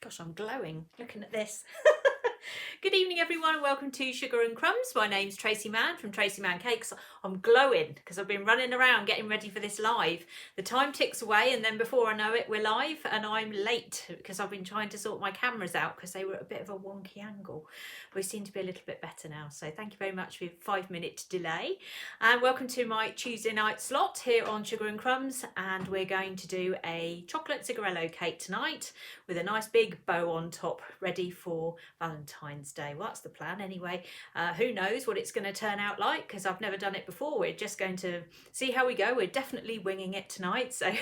Gosh, I'm glowing looking at this. Good evening, everyone, and welcome to Sugar and Crumbs. My name's Tracy Mann from Tracy Mann Cakes. I'm glowing because I've been running around getting ready for this live. The time ticks away, and then before I know it, we're live, and I'm late because I've been trying to sort my cameras out because they were at a bit of a wonky angle. We seem to be a little bit better now, so thank you very much for your 5-minute delay. And welcome to my Tuesday night slot here on Sugar and Crumbs, and we're going to do a chocolate cigarello cake tonight with a nice big bow on top, ready for Valentine's Day. Well, that's the plan anyway. Who knows what it's going to turn out like, because I've never done it before. We're just going to see how we go. We're definitely winging it tonight, so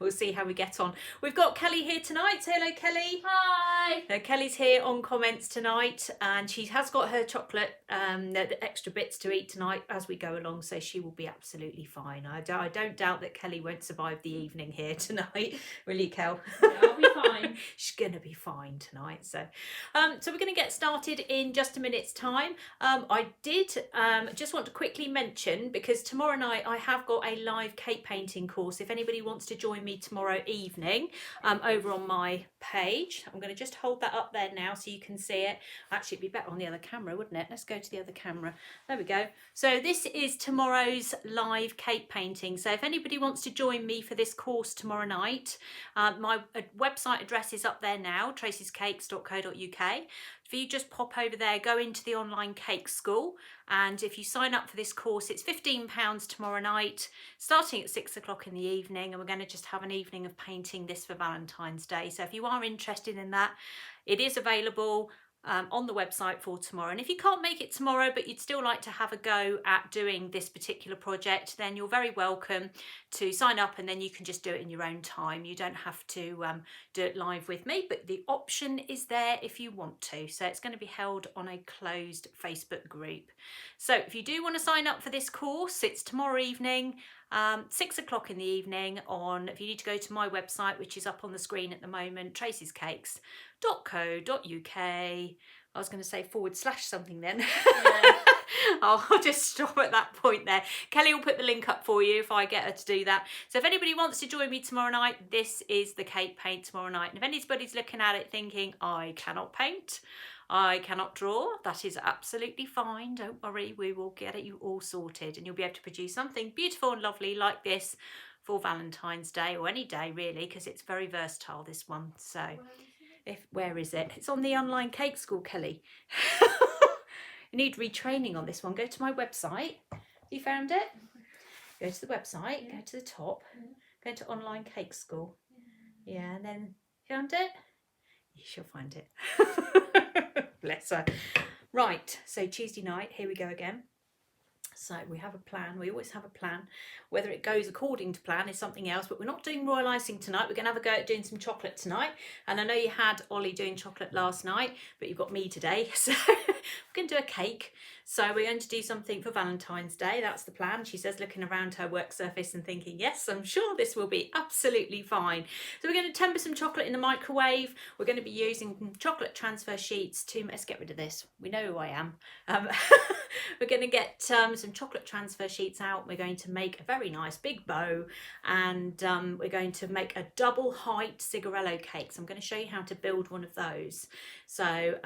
we'll see how we get on. We've got Kelly here tonight. Say hello, Kelly. Hi. Kelly's here on comments tonight, and she has got her chocolate, the extra bits to eat tonight as we go along, so she will be absolutely fine. I don't doubt that Kelly won't survive the evening here tonight. Will you, Kel? Yeah, I'll be fine. She's gonna be fine tonight. So we're going to get started in just a minute's time. I did just want to quickly mention, because tomorrow night I have got a live cake painting course. If anybody wants to join me tomorrow evening over on my page, I'm going to just hold that up there now so you can see it. Actually, it'd be better on the other camera, wouldn't it? Let's go to the other camera. There we go. So this is tomorrow's live cake painting. So if anybody wants to join me for this course tomorrow night, my website address is up there now, tracyscakes.co.uk. If you just pop over there, go into the online cake school, and if you sign up for this course, it's £15 tomorrow night, starting at 6 o'clock in the evening, and we're going to just have an evening of painting this for Valentine's Day. So if you are interested in that, it is available on the website for tomorrow. And if you can't make it tomorrow, but you'd still like to have a go at doing this particular project, then you're very welcome to sign up, and then you can just do it in your own time. You don't have to do it live with me, but the option is there if you want to. So it's going to be held on a closed Facebook group. So if you do want to sign up for this course, it's tomorrow evening, 6 o'clock in the evening. If you need to go to my website, which is up on the screen at the moment, tracyscakes.co.uk. I was going to say / something then. Yeah. I'll just stop at that point there. Kelly will put the link up for you if I get her to do that. So if anybody wants to join me tomorrow night, this is the cake paint tomorrow night. And if anybody's looking at it thinking, I cannot paint, I cannot draw, that is absolutely fine. Don't worry, we will get you all sorted, and you'll be able to produce something beautiful and lovely like this for Valentine's Day, or any day really, because it's very versatile, this one. So where is it? It's on the online cake school, Kelly. You need retraining on this one. Go to my website. You found it? Go to the website, go to the top, go to online cake school. Yeah, and then found it? You shall find it. Bless her. Right, so Tuesday night, here we go again. So we have a plan. We always have a plan. Whether it goes according to plan is something else, but we're not doing royal icing tonight. We're going to have a go at doing some chocolate tonight. And I know you had Ollie doing chocolate last night, but you've got me today. So we're going to do a cake. So we're going to do something for Valentine's Day. That's the plan. She says, looking around her work surface and thinking, yes, I'm sure this will be absolutely fine. So we're going to temper some chocolate in the microwave. We're going to be using chocolate transfer sheets to, let's get rid of this. We know who I am. We're going to get some chocolate transfer sheets out. We're going to make a very nice big bow, and we're going to make a double height cigarello cake. So I'm going to show you how to build one of those. So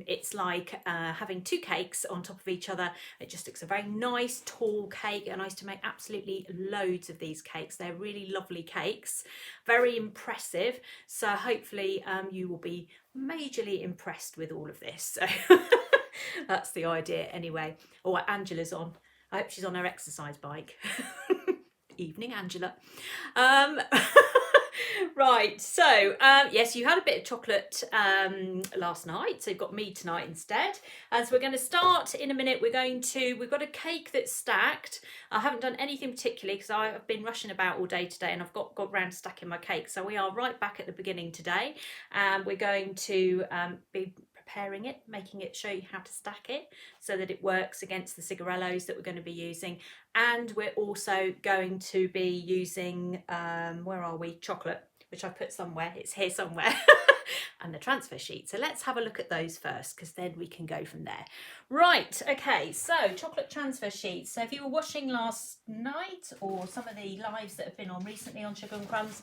it's like having two cakes on top of each other. It just looks a very nice tall cake, and I used to make absolutely loads of these cakes. They're really lovely cakes, very impressive. So hopefully you will be majorly impressed with all of this. So that's the idea anyway. Oh, Angela's on. I hope she's on her exercise bike. Evening, Angela. Right, so yes, you had a bit of chocolate last night, so you've got me tonight instead. So we're going to start in a minute. We've got a cake that's stacked. I haven't done anything particularly because I've been rushing about all day today, and I've got round to stacking my cake. So we are right back at the beginning today, and we're going to be preparing it, making it, show you how to stack it so that it works against the cigarellos that we're going to be using. And we're also going to be using, where are we? Chocolate, which I put somewhere. It's here somewhere. And the transfer sheet. So let's have a look at those first, because then we can go from there. Right, okay, so chocolate transfer sheets. So if you were watching last night, or some of the lives that have been on recently on Sugar and Crumbs,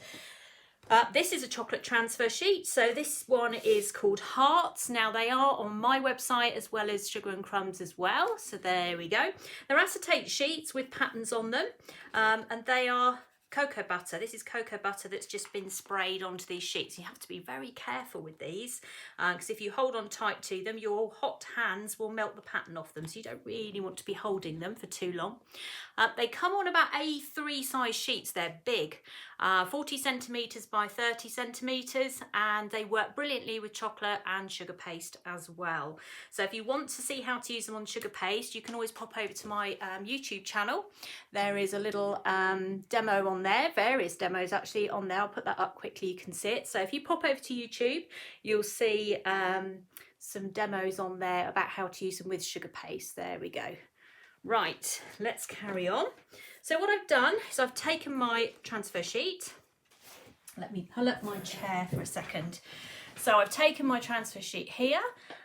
This is a chocolate transfer sheet. So this one is called Hearts. Now they are on my website as well as Sugar and Crumbs as well. So there we go. They're acetate sheets with patterns on them, and they are cocoa butter. This is cocoa butter that's just been sprayed onto these sheets. You have to be very careful with these because if you hold on tight to them, your hot hands will melt the pattern off them. So you don't really want to be holding them for too long. They come on about A3 size sheets. They're big, 40 centimetres by 30 centimetres, and they work brilliantly with chocolate and sugar paste as well. So if you want to see how to use them on sugar paste, you can always pop over to my YouTube channel. There is a little demo on there, various demos actually on there. I'll put that up quickly, you can see it. So if you pop over to YouTube, you'll see some demos on there about how to use them with sugar paste. There we go. Right, let's carry on. So what I've done is I've taken my transfer sheet. Let me pull up my chair for a second. So I've taken my transfer sheet here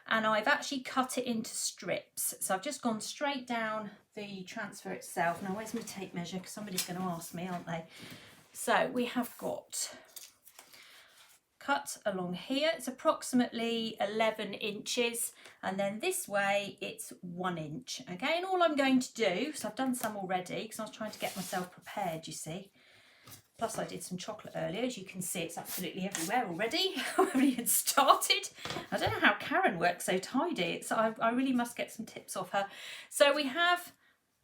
and I've actually cut it into strips. So I've just gone straight down the transfer itself. Now where's my tape measure? Because somebody's going to ask me, aren't they? So we have got cut along here. It's approximately 11 inches, and then this way it's 1 inch. Okay, and all I'm going to do, so I've done some already because I was trying to get myself prepared, you see. Plus I did some chocolate earlier, as you can see it's absolutely everywhere already. I haven't even started. I don't know how Karen works so tidy. I really must get some tips off her. So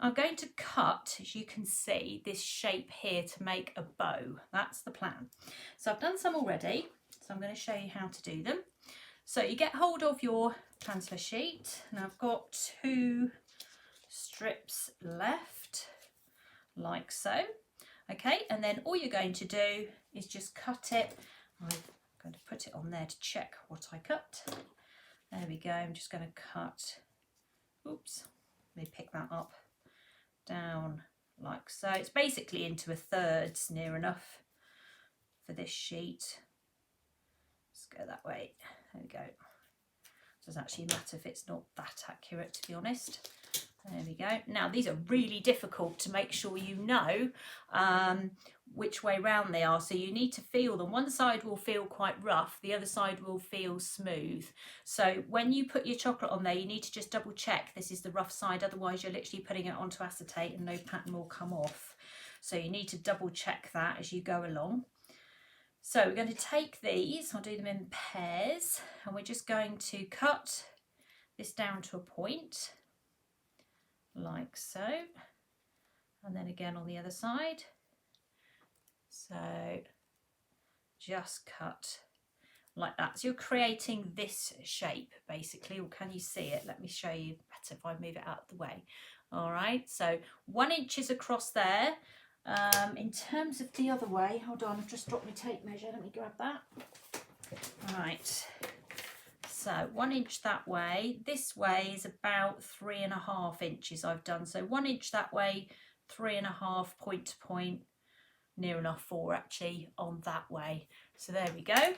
I'm going to cut, as you can see, this shape here to make a bow. That's the plan. So I've done some already. So I'm going to show you how to do them. So you get hold of your transfer sheet, and I've got 2 strips left, like so. Okay, and then all you're going to do is just cut it. I'm going to put it on there to check what I cut. There we go. I'm just going to cut, oops, let me pick that up, down like so. It's basically into a third, near enough for this sheet. Let's go that way. There we go. It doesn't actually matter if it's not that accurate, to be honest. There we go. Now these are really difficult to make sure you know which way round they are. So you need to feel them. One side will feel quite rough, the other side will feel smooth. So when you put your chocolate on there, you need to just double check this is the rough side. Otherwise you're literally putting it onto acetate and no pattern will come off. So you need to double check that as you go along. So we're going to take these, I'll do them in pairs, and we're just going to cut this down to a point, like so, and then again on the other side. So just cut like that. So you're creating this shape basically, or can you see it? Let me show you better if I move it out of the way. All right, so 1 inch is across there. In terms of the other way, hold on, I've just dropped my tape measure, let me grab that. Right, so 1 inch that way, this way is about 3.5 inches I've done. So 1 inch that way, 3.5 point to point, near enough 4 actually on that way. So there we go.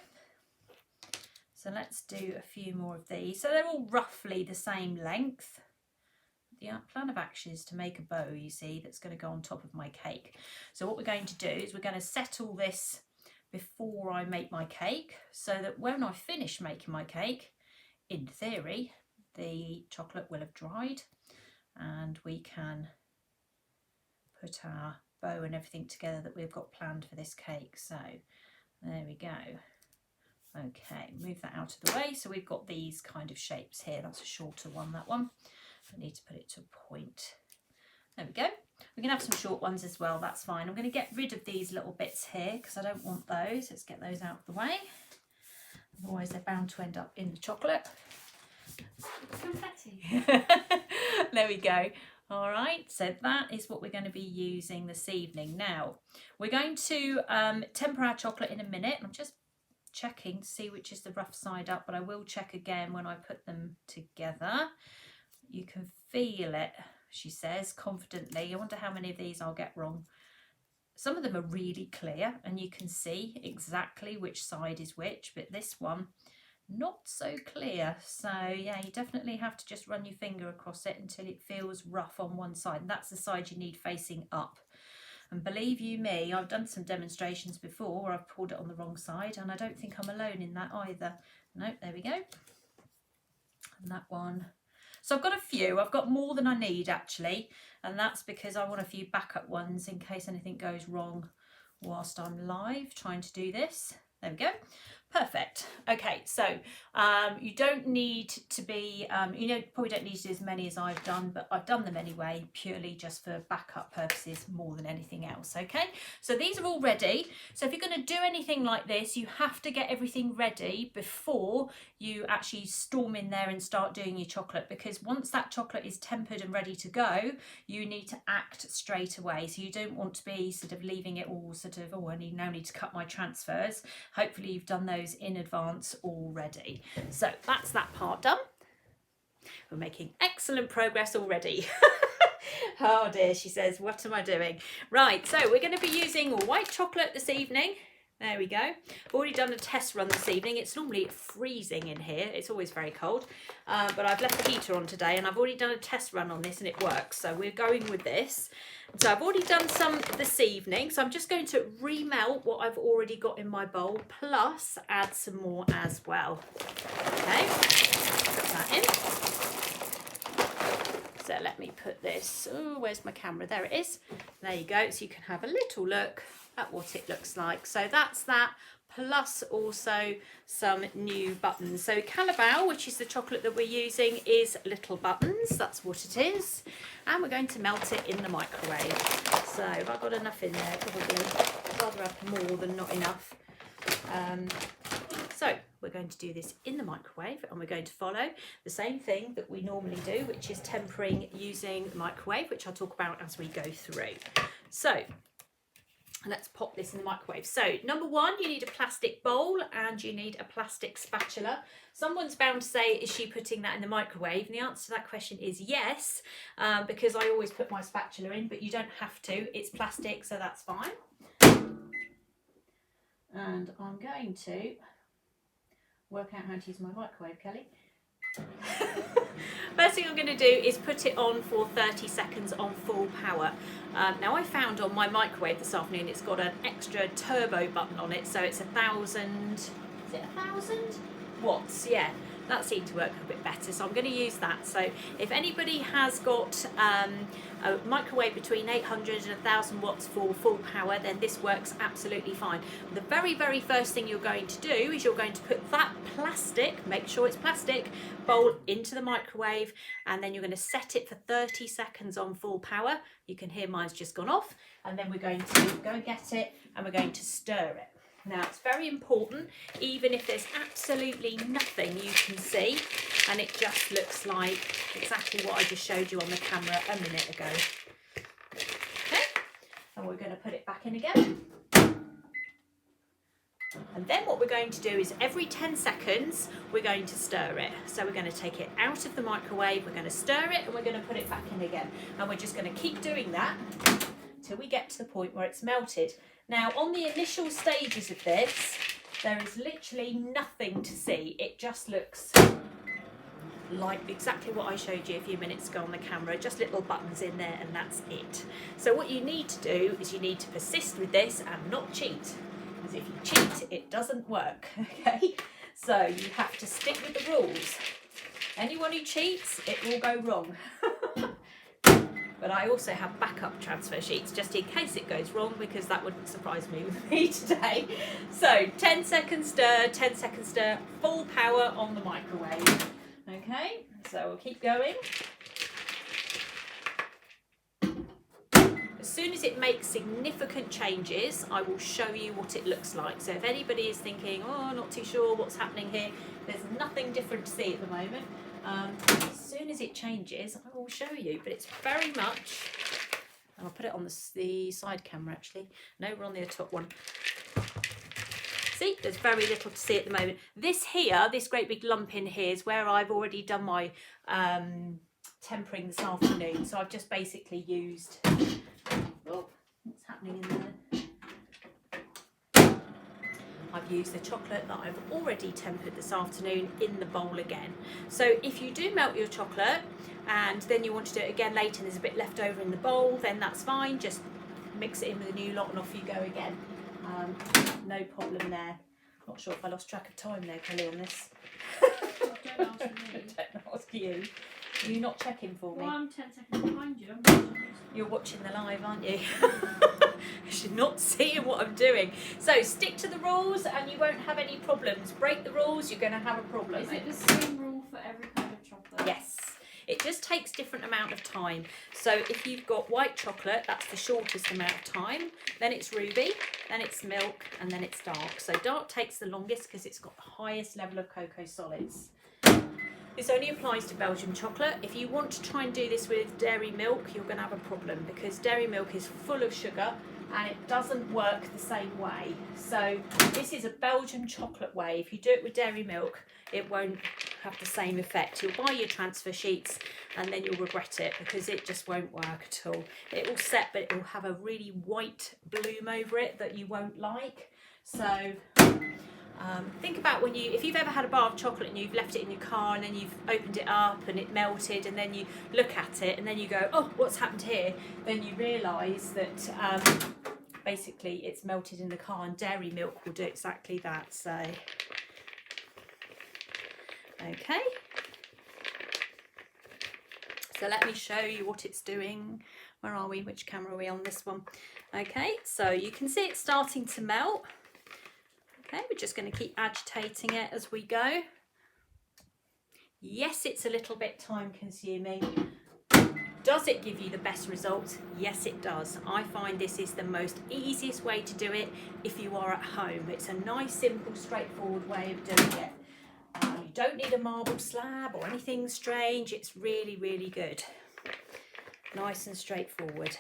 So let's do a few more of these. So they're all roughly the same length. The plan of action is to make a bow, you see, that's going to go on top of my cake. So what we're going to do is we're going to set all this before I make my cake, so that when I finish making my cake, in theory, the chocolate will have dried and we can put our bow and everything together that we've got planned for this cake. So there we go. Okay, move that out of the way. So we've got these kind of shapes here. That's a shorter one, that one. I need to put it to a point. There we go. We can have some short ones as well, that's fine. I'm going to get rid of these little bits here because I don't want those. Let's get those out of the way. Otherwise they're bound to end up in the chocolate. Confetti. There we go. All right, so that is what we're going to be using this evening. Now, we're going to temper our chocolate in a minute. I'm just checking to see which is the rough side up, but I will check again when I put them together. You can feel it, she says confidently. I wonder how many of these I'll get wrong. Some of them are really clear and you can see exactly which side is which, but this one not so clear. So yeah, you definitely have to just run your finger across it until it feels rough on one side, and that's the side you need facing up. And believe you me, I've done some demonstrations before where I've poured it on the wrong side, and I don't think I'm alone in that either. No, there we go. And that one. So I've got a few. I've got more than I need actually, and that's because I want a few backup ones in case anything goes wrong whilst I'm live trying to do this. There we go. Perfect. Okay, so you don't need to be, probably don't need to do as many as I've done, but I've done them anyway, purely just for backup purposes more than anything else. Okay, so these are all ready. So if you're going to do anything like this, you have to get everything ready before you actually storm in there and start doing your chocolate, because once that chocolate is tempered and ready to go, you need to act straight away. So you don't want to be sort of leaving it all sort of, oh, I now need to cut my transfers. Hopefully you've done those in advance already. So that's that part done. We're making excellent progress already. Oh dear, she says, what am I doing? Right, so we're going to be using white chocolate this evening. There we go. I've already done a test run this evening. It's normally freezing in here. It's always very cold. But I've left the heater on today and I've already done a test run on this and it works. So we're going with this. So I've already done some this evening. So I'm just going to remelt what I've already got in my bowl, plus add some more as well. Okay, put that in. So let me put this, oh, where's my camera? There it is. There you go. So you can have a little look at what it looks like. So that's that, plus also some new buttons. So Calabao, which is the chocolate that we're using, is little buttons. That's what it is. And we're going to melt it in the microwave. So have I got enough in there? Probably. I'd rather have more than not enough. So we're going to do this in the microwave, and we're going to follow the same thing that we normally do, which is tempering using the microwave, which I'll talk about as we go through. So let's pop this in the microwave. So number one, you need a plastic bowl and you need a plastic spatula. Someone's bound to say, is she putting that in the microwave? And the answer to that question is yes, because I always put my spatula in, but you don't have to. It's plastic, so that's fine. And I'm going to work out how to use my microwave, Kelly. First thing I'm going to do is put it on for 30 seconds on full power. Now I found on my microwave this afternoon it's got an extra turbo button on it, so it's 1,000, is it 1,000 watts? Yeah, that seemed to work a bit better, so I'm going to use that. So if anybody has got a microwave between 800 and 1,000 watts for full power, then this works absolutely fine. The very first thing you're going to do is you're going to put that plastic, make sure it's plastic, bowl into the microwave, and then you're going to set it for 30 seconds on full power. You can hear mine's just gone off, and then we're going to go and get it and we're going to stir it. Now it's very important, even if there's absolutely nothing you can see and it just looks like exactly what I just showed you on the camera a minute ago. Okay, and we're going to put it back in again. And then what we're going to do is every 10 seconds we're going to stir it. So we're going to take it out of the microwave, we're going to stir it, and we're going to put it back in again. And we're just going to keep doing that till we get to the point where it's melted. Now on the initial stages of this, there is literally nothing to see. It just looks like exactly what I showed you a few minutes ago on the camera, just little buttons in there, and that's it. So what you need to do is you need to persist with this and not cheat. Because if you cheat, it doesn't work, okay? So you have to stick with the rules. Anyone who cheats, it will go wrong. But I also have backup transfer sheets just in case it goes wrong, because that wouldn't surprise me with me today. So 10 seconds stir, 10 seconds stir, full power on the microwave. Okay, so we'll keep going. As soon as it makes significant changes, I will show you what it looks like. So if anybody is thinking, oh, not too sure what's happening here, there's nothing different to see at the moment. As soon as it changes, I will show you, but it's very much, and I'll put it on the side camera actually. No, we're on the top one. See, there's very little to see at the moment. This here, this great big lump in here is where I've already done my tempering this afternoon. So I've just basically used, oh, what's happening in there? I've used the chocolate that I've already tempered this afternoon in the bowl again. So if you do melt your chocolate and then you want to do it again later and there's a bit left over in the bowl, then that's fine. Just mix it in with a new lot and off you go again. No problem there. Not sure if I lost track of time there, Kelly, on this. Don't ask me. Don't ask you. Are you not checking for me? Well, I'm 10 seconds behind you. I'm watching this. You're watching the live, aren't you? You're not seeing what I'm doing. So stick to the rules and you won't have any problems. Break the rules, you're going to have a problem. Is it the same rule for every kind of chocolate? Yes. It just takes different amount of time. So if you've got white chocolate, that's the shortest amount of time. Then it's ruby, then it's milk, and then it's dark. So dark takes the longest because it's got the highest level of cocoa solids. This only applies to Belgian chocolate. If you want to try and do this with dairy milk, you're going to have a problem because dairy milk is full of sugar and it doesn't work the same way. So this is a Belgian chocolate way. If you do it with dairy milk, it won't have the same effect. You'll buy your transfer sheets and then you'll regret it because it just won't work at all. It will set, but it will have a really white bloom over it that you won't like. So think about when if you've ever had a bar of chocolate and you've left it in your car and then you've opened it up and it melted and then you look at it and then you go, oh, what's happened here? Then you realise that basically it's melted in the car, and dairy milk will do exactly that. So, okay. So let me show you what it's doing. Where are we? Which camera are we on? This one. Okay, so you can see it's starting to melt. Okay, we're just going to keep agitating it as we go. Yes, it's a little bit time consuming. Does it give you the best results? Yes, it does. I find this is the most easiest way to do it if you are at home. It's a nice, simple, straightforward way of doing it. You don't need a marble slab or anything strange. It's really, really good. Nice and straightforward.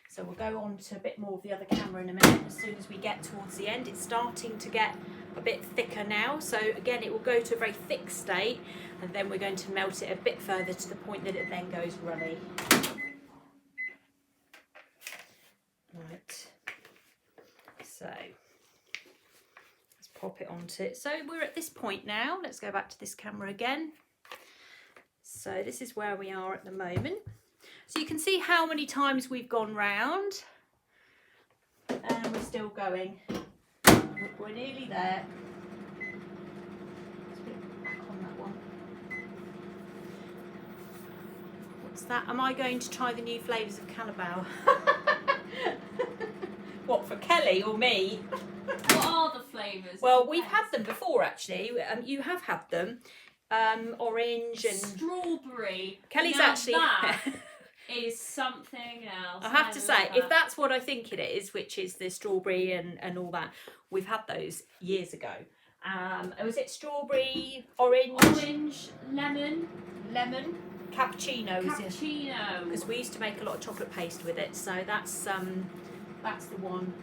So we'll go on to a bit more of the other camera in a minute. As soon as we get towards the end, it's starting to get a bit thicker now. So again, it will go to a very thick state, and then we're going to melt it a bit further to the point that it then goes runny. Right. So let's pop it onto it. So we're at this point now. Let's go back to this camera again. So this is where we are at the moment. So you can see how many times we've gone round and we're still going. We're nearly there. Let's put back on that one. What's that? Am I going to try the new flavours of Calabao? What, for Kelly or me? What are the flavours? Well, we've had them before actually. You have had them. Orange and strawberry. Kelly's now actually... That is something else. I have to say, if that's what I think it is, which is the strawberry and all that, we've had those years ago. Was it strawberry, orange, lemon, cappuccino? cappuccino? Because we used to make a lot of chocolate paste with it, so that's the one.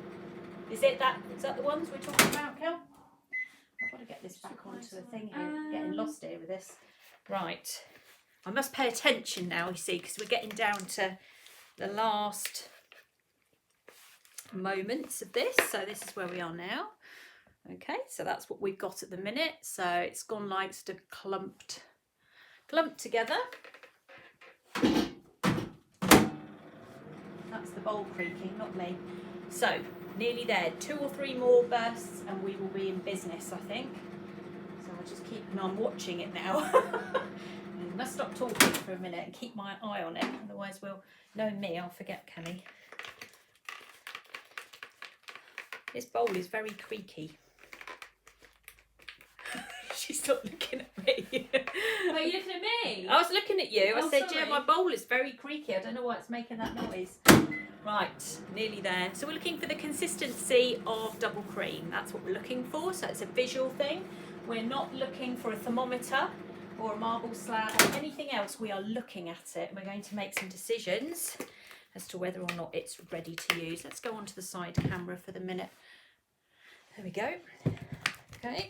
Is that the ones we're talking about, Kel? I've got to get this back onto the thing here. Getting lost here with this. Right. I must pay attention now, you see, because we're getting down to the last moments of this. So this is where we are now. Okay, so that's what we've got at the minute. So it's gone like to clumped together. That's the bowl creaking, not me. So nearly there. 2 or 3 more bursts and we will be in business, I think. So I'll just keep on watching it now. I must stop talking for a minute and keep my eye on it, otherwise knowing me, I'll forget Kelly. This bowl is very creaky. She's not looking at me. Are you looking at me? I was looking at you. I said, sorry. yeah, my bowl is very creaky. I don't know why it's making that noise. Right, nearly there. So we're looking for the consistency of double cream. That's what we're looking for. So it's a visual thing. We're not looking for a thermometer or a marble slab or anything else. We are looking at it and we're going to make some decisions as to whether or not it's ready to use. Let's go on to the side camera for the minute. There we go. Okay,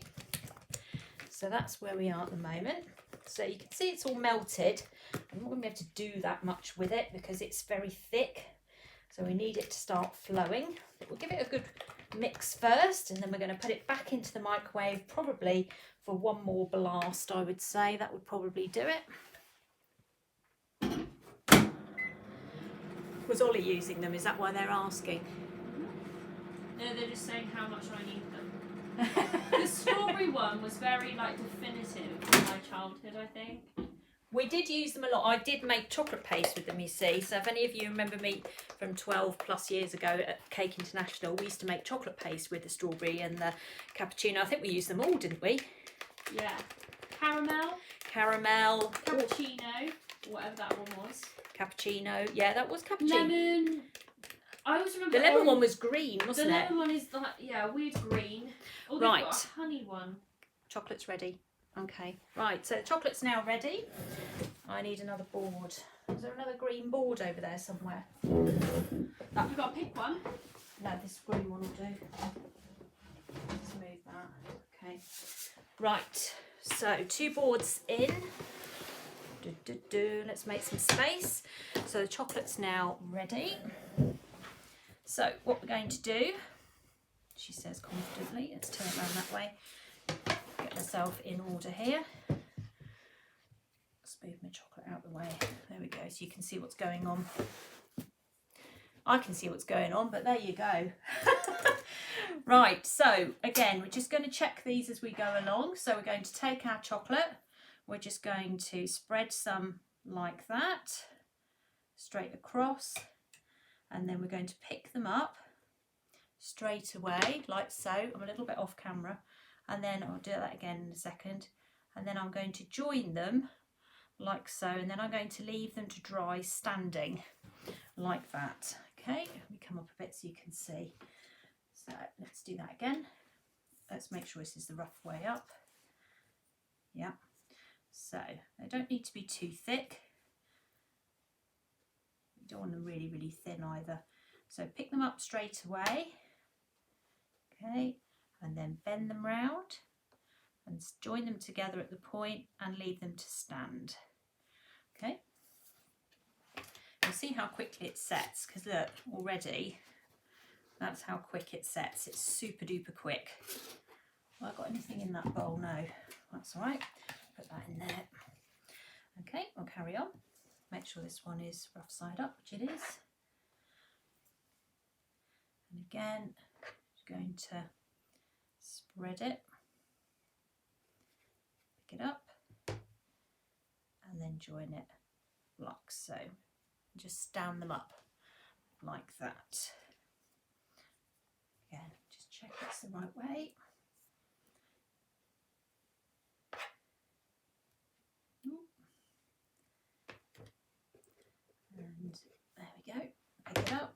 so that's where we are at the moment. So you can see it's all melted. I'm not going to be able to do that much with it because it's very thick, so we need it to start flowing. But we'll give it a good mix first, and then we're going to put it back into the microwave, probably for 1 more blast. I would say that would probably do it. Was Ollie using them? Is that why they're asking? No, they're just saying how much I need them. The strawberry one was very like definitive in my childhood, I think. We did use them a lot. I did make chocolate paste with them, you see. So if any of you remember me from 12 plus years ago at Cake International, we used to make chocolate paste with the strawberry and the cappuccino. I think we used them all, didn't we? Yeah. Caramel, Caramel, cappuccino, whatever that one was. cappuccino. Yeah, that was cappuccino. Lemon. I always remember The lemon orange. one was green, wasn't The it? lemon one is like, yeah, weird green. Oh, they've Right. got a honey one. Chocolate's ready. Okay, right, so the chocolate's now ready. I need another board. Is there another green board over there somewhere? You've got to pick one. No, this green one will do. Let's move that. Okay. Right, so 2 boards in. Let's make some space. So the chocolate's now ready. So what we're going to do, she says confidently, let's turn it around that way. Get myself in order here. Let's move my chocolate out of the way. There we go, so you can see what's going on. I can see what's going on, but there you go. Right, so again, we're just going to check these as we go along. So we're going to take our chocolate. We're just going to spread some like that, straight across. And then we're going to pick them up straight away, like so. I'm a little bit off camera. And then I'll do that again in a second. And then I'm going to join them like so. And then I'm going to leave them to dry standing like that. Okay, let me come up a bit so you can see. So let's do that again. Let's make sure this is the rough way up. Yeah. So they don't need to be too thick. You don't want them really, really thin either. So pick them up straight away. Okay, and then bend them round and join them together at the point and leave them to stand. Okay. You'll see how quickly it sets, because look, already that's how quick it sets. It's super duper quick. Have I got anything in that bowl? No, that's all right. Put that in there. Okay, we'll carry on. Make sure this one is rough side up, which it is. And again, just going to spread it, pick it up, and then join it like so. Just stand them up like that. Again, just check it's the right way. And there we go, pick it up.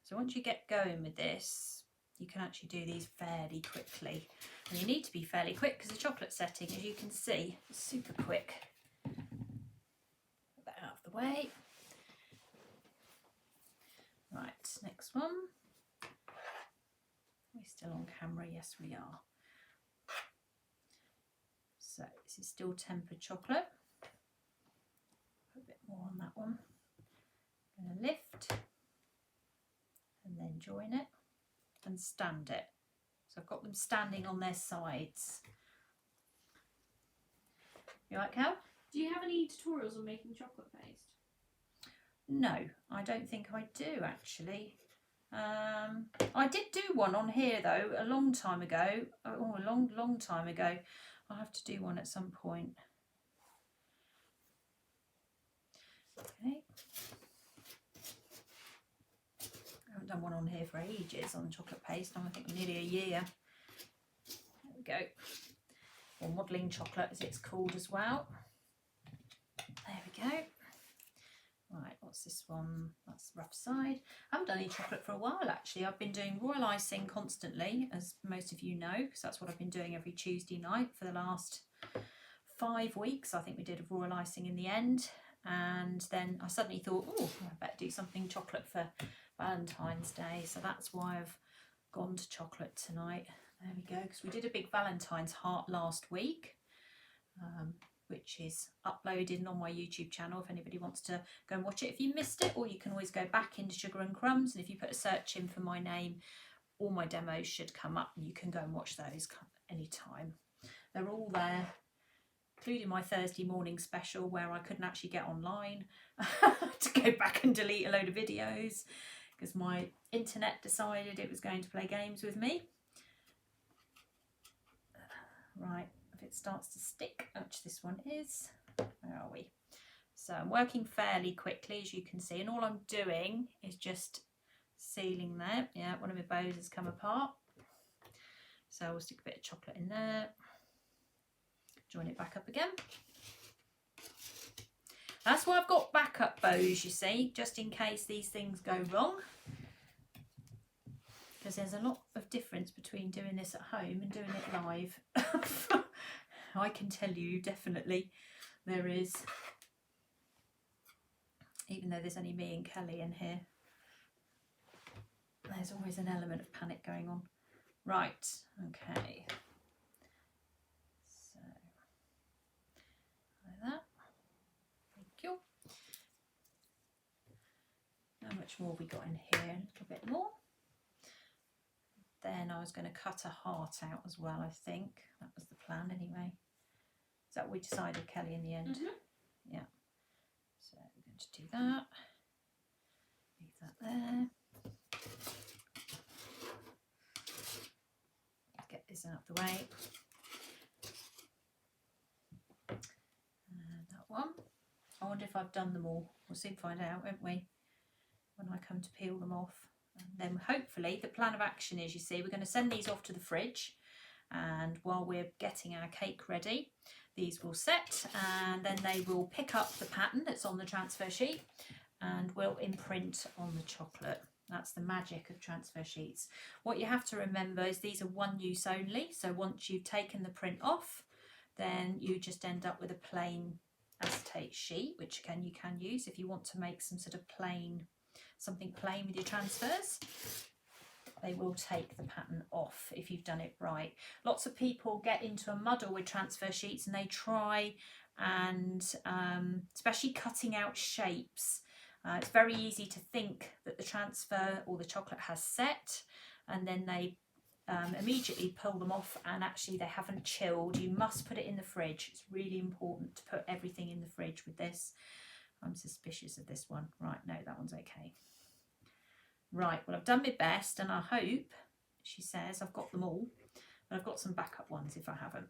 So once you get going with this, you can actually do these fairly quickly. And you need to be fairly quick because the chocolate setting, as you can see, is super quick. Put that out of the way. Right, next one. We're still on camera, yes we are. So this is still tempered chocolate. Put a bit more on that one. I'm going to lift and then join it and stand it. So I've got them standing on their sides. You like how? Do you have any tutorials on making chocolate paste? No, I don't think I do actually. I did do one on here though a long time ago. Oh, a long time ago. I'll have to do one at some point. Okay. I haven't done one on here for ages on chocolate paste. I think nearly a year. There we go. Or modelling chocolate as it's called as well. There we go. Right, what's this one? That's the rough side. I haven't done any chocolate for a while actually. I've been doing royal icing constantly, as most of you know, because that's what I've been doing every Tuesday night for the last 5 weeks. I think we did a royal icing in the end. And then I suddenly thought, oh, I better do something chocolate for Valentine's Day. So that's why I've gone to chocolate tonight. There we go, because we did a big Valentine's heart last week. Which is uploaded on my YouTube channel if anybody wants to go and watch it. If you missed it, or you can always go back into Sugar and Crumbs, and if you put a search in for my name, all my demos should come up and you can go and watch those anytime. They're all there including my Thursday morning special where I couldn't actually get online to go back and delete a load of videos because my internet decided it was going to play games with me. Right, if it starts to stick, which this one is, where are we? So I'm working fairly quickly, as you can see, and all I'm doing is just sealing there. Yeah, one of my bows has come apart. So we'll stick a bit of chocolate in there, join it back up again. That's why I've got backup bows, you see, just in case these things go wrong. Because there's a lot of difference between doing this at home and doing it live. I can tell you definitely there is, even though there's only me and Kelly in here, there's always an element of panic going on. Right, okay. So, like that. Thank you. How much more have we got in here? A little bit more. Then I was going to cut a heart out as well, I think. That was the plan anyway. Is that what we decided, Kelly, in the end? Mm-hmm. Yeah. So we're going to do that. Leave that there. Get this out of the way. And that one. I wonder if I've done them all. We'll soon find out, won't we? When I come to peel them off. And then hopefully the plan of action is, you see, we're going to send these off to the fridge, and while we're getting our cake ready, these will set, and then they will pick up the pattern that's on the transfer sheet and will imprint on the chocolate. That's the magic of transfer sheets. What you have to remember is these are one use only, so once you've taken the print off, then you just end up with a plain acetate sheet, which you can use if you want to make some sort of something plain with your transfers. They will take the pattern off if you've done it right. Lots of people get into a muddle with transfer sheets and they try and especially cutting out shapes. It's very easy to think that the transfer or the chocolate has set, and then they immediately pull them off, and actually they haven't chilled. You must put it in the fridge. It's really important to put everything in the fridge with this. I'm suspicious of this one. Right, no, that one's okay. Right, well, I've done my best, and I hope, she says, I've got them all, but I've got some backup ones if I haven't.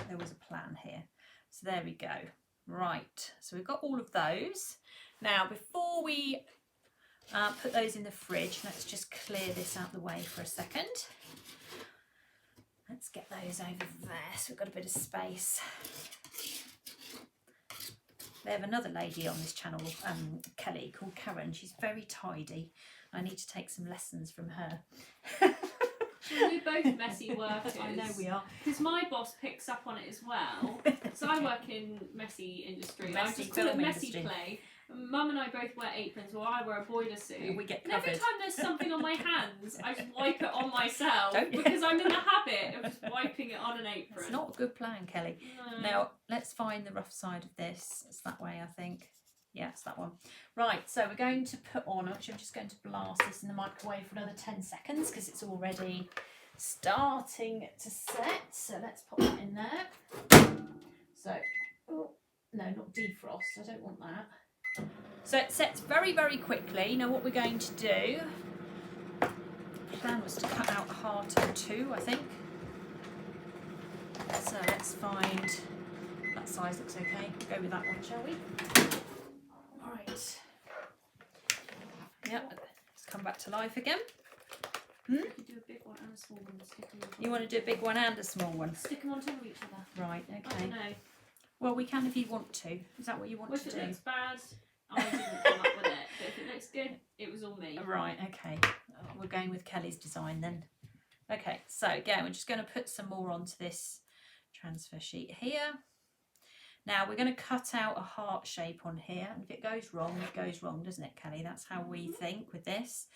There was a plan here. So there we go. Right, so we've got all of those. Now, before we put those in the fridge, let's just clear this out of the way for a second. Let's get those over there, so we've got a bit of space. They have another lady on this channel, Kelly, called Karen. She's very tidy. I need to take some lessons from her. We're both messy workers. I know we are. Because my boss picks up on it as well. So I work in messy industry. I just call it messy play. Mum and I both wear aprons, or I wear a boiler suit. We get and covered. every time there's something on my hands, I just wipe it on myself. Don't you? Because I'm in the habit of just wiping it on an apron. It's not a good plan, Kelly. No. Now, let's find the rough side of this. It's that way, I think. Yeah, it's that one. Right, so we're going to put on, actually I'm just going to blast this in the microwave for another 10 seconds because it's already starting to set. So let's pop that in there. So, oh, no, not defrost. I don't want that. So it sets very, very quickly. Now what we're going to do, the plan was to cut out a heart or two, I think. So let's find, that size looks okay. Go with that one, shall we? All right. Yep, let's come back to life again. You do a big one and a small one. Stick them on. You want to do a big one and a small one? Stick them on top of each other. Right, I okay. don't know. Well, we can if you want to. Is that what you want Well, to if do? it looks bad, I didn't come up with it. But if it looks good, it was all me. Right, okay. We're going with Kelly's design then. Okay, so again, we're just going to put some more onto this transfer sheet here. Now we're going to cut out a heart shape on here, and if it goes wrong, doesn't it, Kelly? That's how we think with this.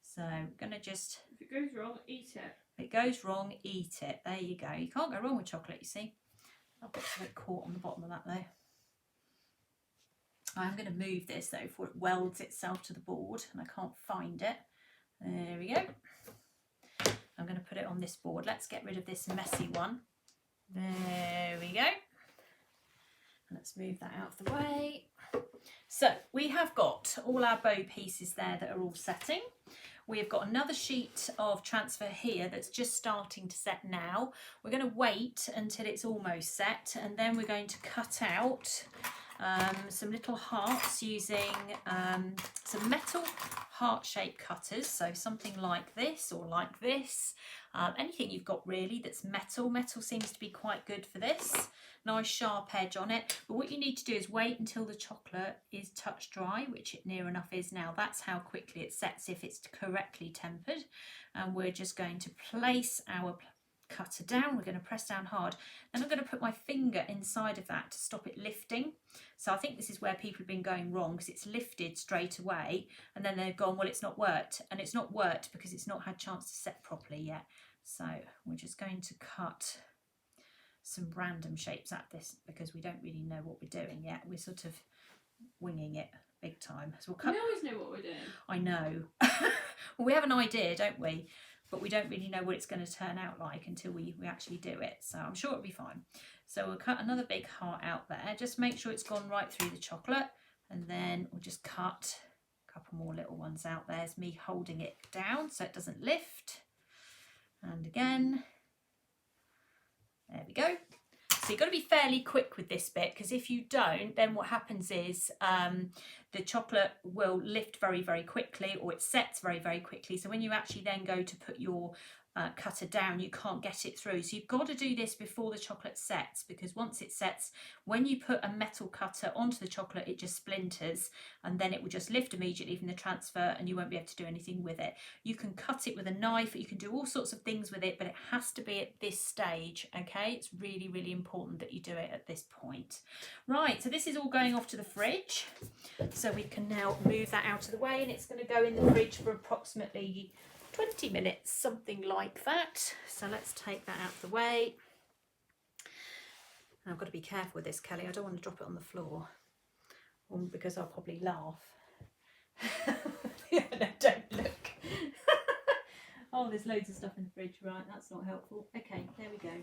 So we're going to just... If it goes wrong, eat it. If it goes wrong, eat it. There you go. You can't go wrong with chocolate, you see. I've got something caught on the bottom of that though. I'm going to move this though before it welds itself to the board and I can't find it. There we go. I'm going to put it on this board. Let's get rid of this messy one. There we go. Let's move that out of the way. So we have got all our bow pieces there that are all setting. We have got another sheet of transfer here that's just starting to set now. We're going to wait until it's almost set, and then we're going to cut out some little hearts using some metal heart-shaped cutters, so something like this or like this. Anything you've got really that's metal. Metal seems to be quite good for this. Nice sharp edge on it. But what you need to do is wait until the chocolate is touch dry, which it near enough is now. That's how quickly it sets if it's correctly tempered. And we're just going to place our cutter down. We're going to press down hard. Then I'm going to put my finger inside of that to stop it lifting. So I think this is where people have been going wrong, because it's lifted straight away and then they've gone, well, it's not worked. And it's not worked because it's not had a chance to set properly yet. So we're just going to cut some random shapes at this because we don't really know what we're doing yet. We're sort of winging it big time. So we'll cut. We always know what we're doing. I know. Well, we have an idea, don't we? But we don't really know what it's going to turn out like until we actually do it. So I'm sure it'll be fine. So we'll cut another big heart out there. Just make sure it's gone right through the chocolate. And then we'll just cut a couple more little ones out. There's me holding it down so it doesn't lift. And again. There we go. So you've got to be fairly quick with this bit, because if you don't, then what happens is the chocolate will lift very, very quickly, or it sets very, very quickly. So when you actually then go to put your cutter down, you can't get it through. So you've got to do this before the chocolate sets, because once it sets, when you put a metal cutter onto the chocolate, it just splinters and then it will just lift immediately from the transfer and you won't be able to do anything with it. You can cut it with a knife, you can do all sorts of things with it, but it has to be at this stage, okay? It's really, really important that you do it at this point. Right, so this is all going off to the fridge. So we can now move that out of the way, and it's going to go in the fridge for approximately 20 minutes, something like that. So let's take that out of the way. And I've got to be careful with this, Kelly. I don't want to drop it on the floor, because I'll probably laugh. No, don't look. Oh, there's loads of stuff in the fridge. Right, that's not helpful. Okay, there we go.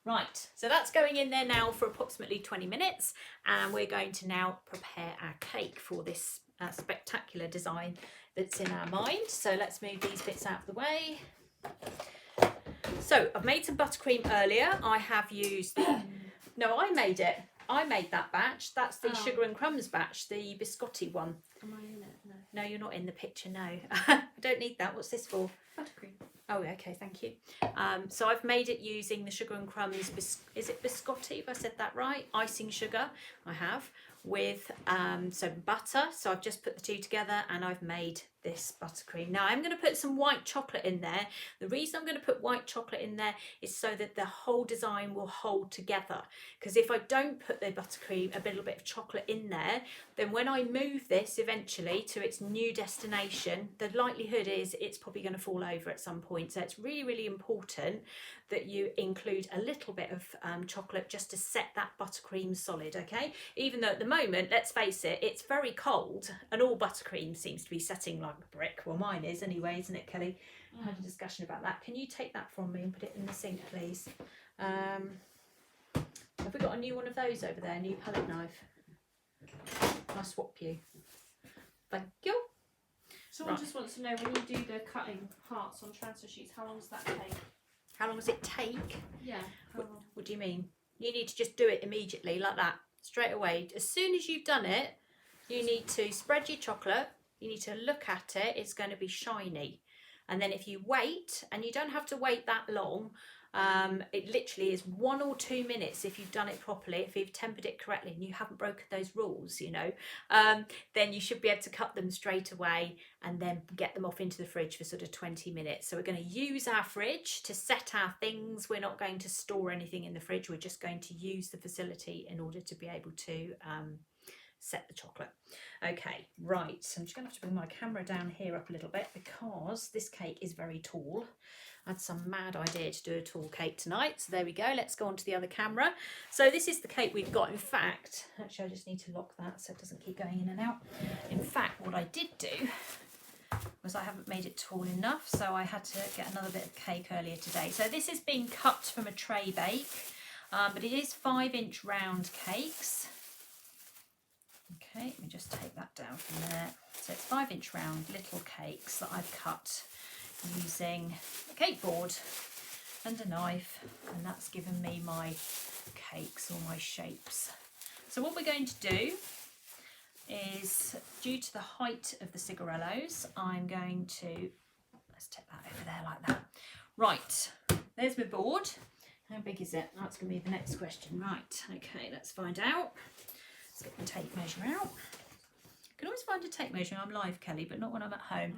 Right, so that's going in there now for approximately 20 minutes, and we're going to now prepare our cake for this spectacular design that's in our mind. So let's move these bits out of the way. So I've made some buttercream earlier. I have used the... No, I made it. I made that batch. That's the sugar and crumbs batch, the biscotti one. Am I in it? No. No, you're not in the picture, no. I don't need that. What's this for? Buttercream. Oh, okay, thank you. So I've made it using the sugar and crumbs, is it biscotti, if I said that right? Icing sugar, I have, with some butter. So I've just put the two together and I've made this buttercream. Now I'm going to put some white chocolate in there. The reason I'm going to put white chocolate in there is so that the whole design will hold together. Because if I don't put the buttercream, a little bit of chocolate in there, then when I move this eventually to its new destination, the likelihood is it's probably going to fall over at some point. So it's really, really important that you include a little bit of chocolate just to set that buttercream solid, okay? Even though at the moment, let's face it, it's very cold and all buttercream seems to be setting like a brick. Well, mine is anyway, isn't it, Kelly? I had a discussion about that. Can you take that from me and put it in the sink, please? Have we got a new one of those over there, a new palette knife? I'll swap you. Thank you. Someone just wants to know, when you do the cutting hearts on transfer sheets, how long does that take? How long does it take? Yeah. What do you mean? You need to just do it immediately, like that, straight away. As soon as you've done it, you need to spread your chocolate. You need to look at it. It's going to be shiny. And then if you wait, and you don't have to wait that long, it literally is 1 or 2 minutes if you've done it properly, if you've tempered it correctly and you haven't broken those rules, you know, then you should be able to cut them straight away and then get them off into the fridge for sort of 20 minutes. So we're going to use our fridge to set our things. We're not going to store anything in the fridge. We're just going to use the facility in order to be able to set the chocolate. Okay, right, so I'm just going to have to bring my camera down here up a little bit because this cake is very tall. I had some mad idea to do a tall cake tonight, so there we go. Let's go on to the other camera. So this is the cake we've got. In fact, actually I just need to lock that so it doesn't keep going in and out. In fact, what I did do was I haven't made it tall enough, so I had to get another bit of cake earlier today. So this is being cut from a tray bake. but it is 5-inch round cakes. Okay, let me just take that down from there. So it's 5-inch round little cakes that I've cut using a cake board and a knife, and that's given me my cakes or my shapes. So what we're going to do is, due to the height of the cigarellos, I'm going to, let's take that over there like that. Right, there's my board. How big is it? That's going to be the next question. Right, okay, let's find out. Let's get the tape measure out. You can always find a tape measure. I'm live, Kelly, but not when I'm at home.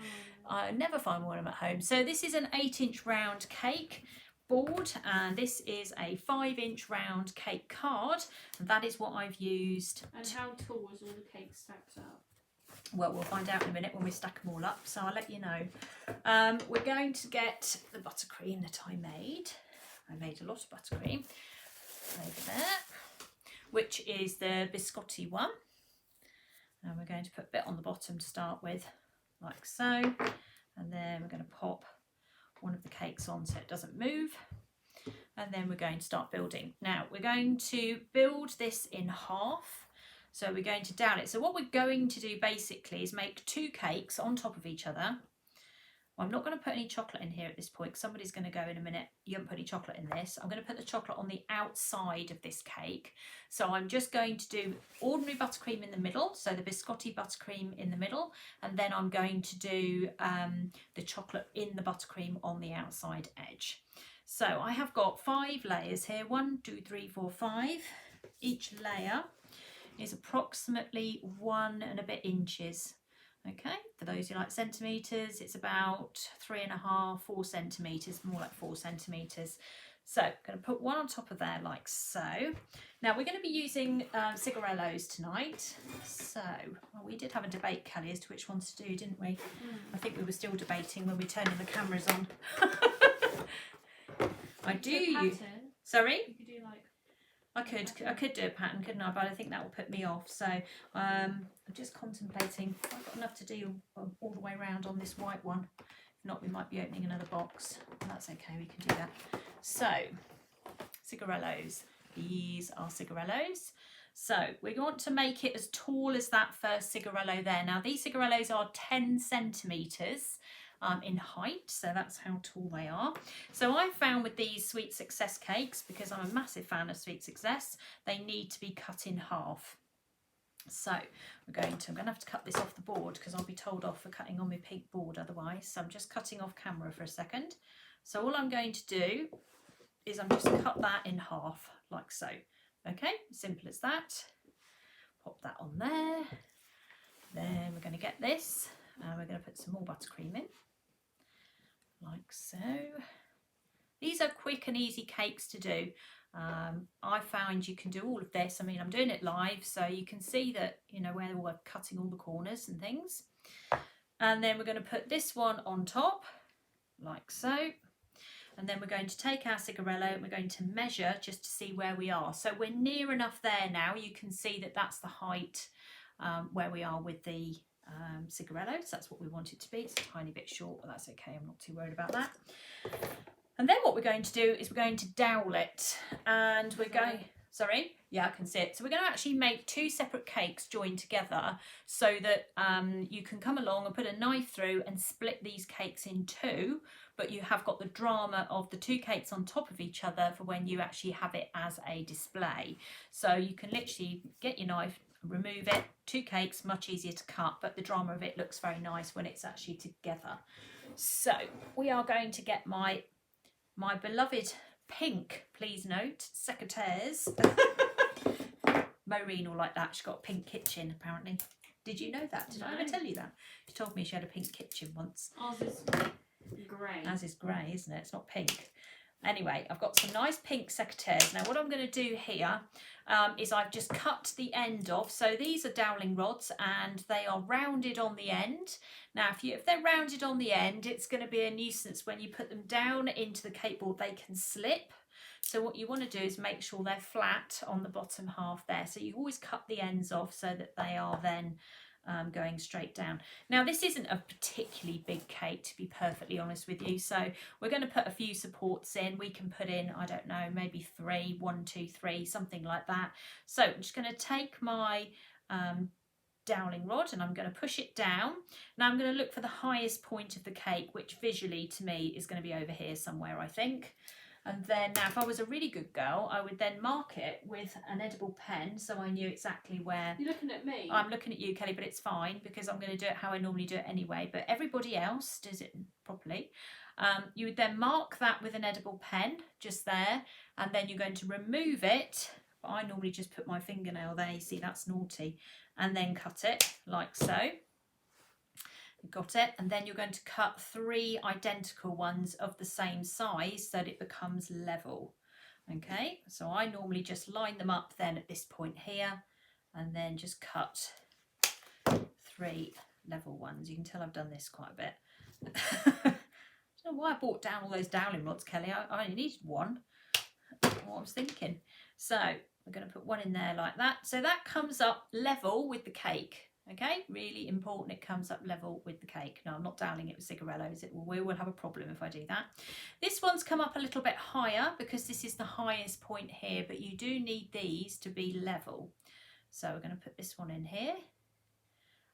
I never find one when I'm at home. So this is an 8-inch round cake board, and this is a 5-inch round cake card, and that is what I've used. And how tall was all the cake stacked up? Well, we'll find out in a minute when we stack them all up, so I'll let you know. We're going to get the buttercream that I made. I made a lot of buttercream over there, which is the biscotti one. And we're going to put a bit on the bottom to start with, like so. And then we're going to pop one of the cakes on so it doesn't move. And then we're going to start building. Now, we're going to build this in half. So we're going to down it. So what we're going to do basically is make 2 cakes on top of each other. Well, I'm not going to put any chocolate in here at this point. Somebody's going to go in a minute, you haven't put any chocolate in this. I'm going to put the chocolate on the outside of this cake. So I'm just going to do ordinary buttercream in the middle, so the biscotti buttercream in the middle, and then I'm going to do the chocolate in the buttercream on the outside edge. So I have got 5 layers here, 1, 2, 3, 4, 5. Each layer is approximately 1 and a bit inches. Okay, for those who like centimetres, it's about 3.5, 4 centimetres, more like 4 centimetres. So I'm going to put one on top of there like so. Now we're going to be using cigarellos tonight. So, well, we did have a debate, Kelly, as to which ones to do, didn't we? I think we were still debating when we turned the cameras on. I do use... Sorry? You could do like... I could do a pattern, couldn't I? But I think that will put me off. So I'm just contemplating. I've got enough to do all the way around on this white one. If not, we might be opening another box. That's okay, we can do that. So, cigarellos. These are cigarellos. So we want to make it as tall as that first cigarello there. Now these cigarellos are 10 centimetres. In height, so that's how tall they are. So I found with these Sweet Success cakes, because I'm a massive fan of Sweet Success, they need to be cut in half. So I'm going to have to cut this off the board because I'll be told off for cutting on my pink board otherwise. So I'm just cutting off camera for a second. So all I'm going to do is I'm just cut that in half like so. Okay, simple as that. Pop that on there. Then we're going to get this and we're going to put some more buttercream in. Like so. These are quick and easy cakes to do. I found you can do all of this. I mean, I'm doing it live, so you can see that, you know, where we're cutting all the corners and things. And then we're going to put this one on top, like so. And then we're going to take our cigarello and we're going to measure just to see where we are. So we're near enough there now. You can see that that's the height where we are with the cigarello, so that's what we want it to be. It's a tiny bit short, but that's okay, I'm not too worried about that. And then what we're going to do is we're going to dowel it, and we're going, sorry, yeah, I can see it. So we're going to actually make 2 separate cakes joined together so that you can come along and put a knife through and split these cakes in 2, but you have got the drama of the 2 cakes on top of each other for when you actually have it as a display. So you can literally get your knife, remove it, 2 cakes, much easier to cut, but the drama of it looks very nice when it's actually together. So we are going to get my beloved pink, please note, secateurs. Maureen will like that. She's got a pink kitchen apparently. Did you know that? Did I ever tell you that? She told me she had a pink kitchen once. Ours is grey. Ours is grey, isn't it? It's not pink. Anyway, I've got some nice pink secateurs. Now what I'm going to do here is I've just cut the end off. So these are doweling rods and they are rounded on the end. Now if they're rounded on the end, it's going to be a nuisance when you put them down into the cake board. They can slip. So what you want to do is make sure they're flat on the bottom half there. So you always cut the ends off so that they are then going straight down. Now this isn't a particularly big cake, to be perfectly honest with you, so we're going to put a few supports in. We can put in, I don't know, maybe 3, 1, 2, 3, something like that. So I'm just going to take my dowling rod and I'm going to push it down. Now I'm going to look for the highest point of the cake, which visually to me is going to be over here somewhere, I think. And then now if I was a really good girl, I would then mark it with an edible pen so I knew exactly where. You're looking at me. I'm looking at you, Kelly, but it's fine because I'm going to do it how I normally do it anyway, but everybody else does it properly. You would then mark that with an edible pen just there, and then you're going to remove it. But I normally just put my fingernail there, you see that's naughty, and then cut it like so. Got it, and then you're going to cut 3 identical ones of the same size so that it becomes level. Okay, so I normally just line them up then at this point here and then just cut 3 level ones. You can tell I've done this quite a bit. I don't know why I brought down all those dowling rods, Kelly. I only needed 1. What I was thinking. So we're going to put 1 in there like that. So that comes up level with the cake. Okay, really important it comes up level with the cake. No, I'm not doweling it with Cigarello, is it? Well, we will have a problem if I do that. This one's come up a little bit higher because this is the highest point here, but you do need these to be level. So we're going to put this one in here.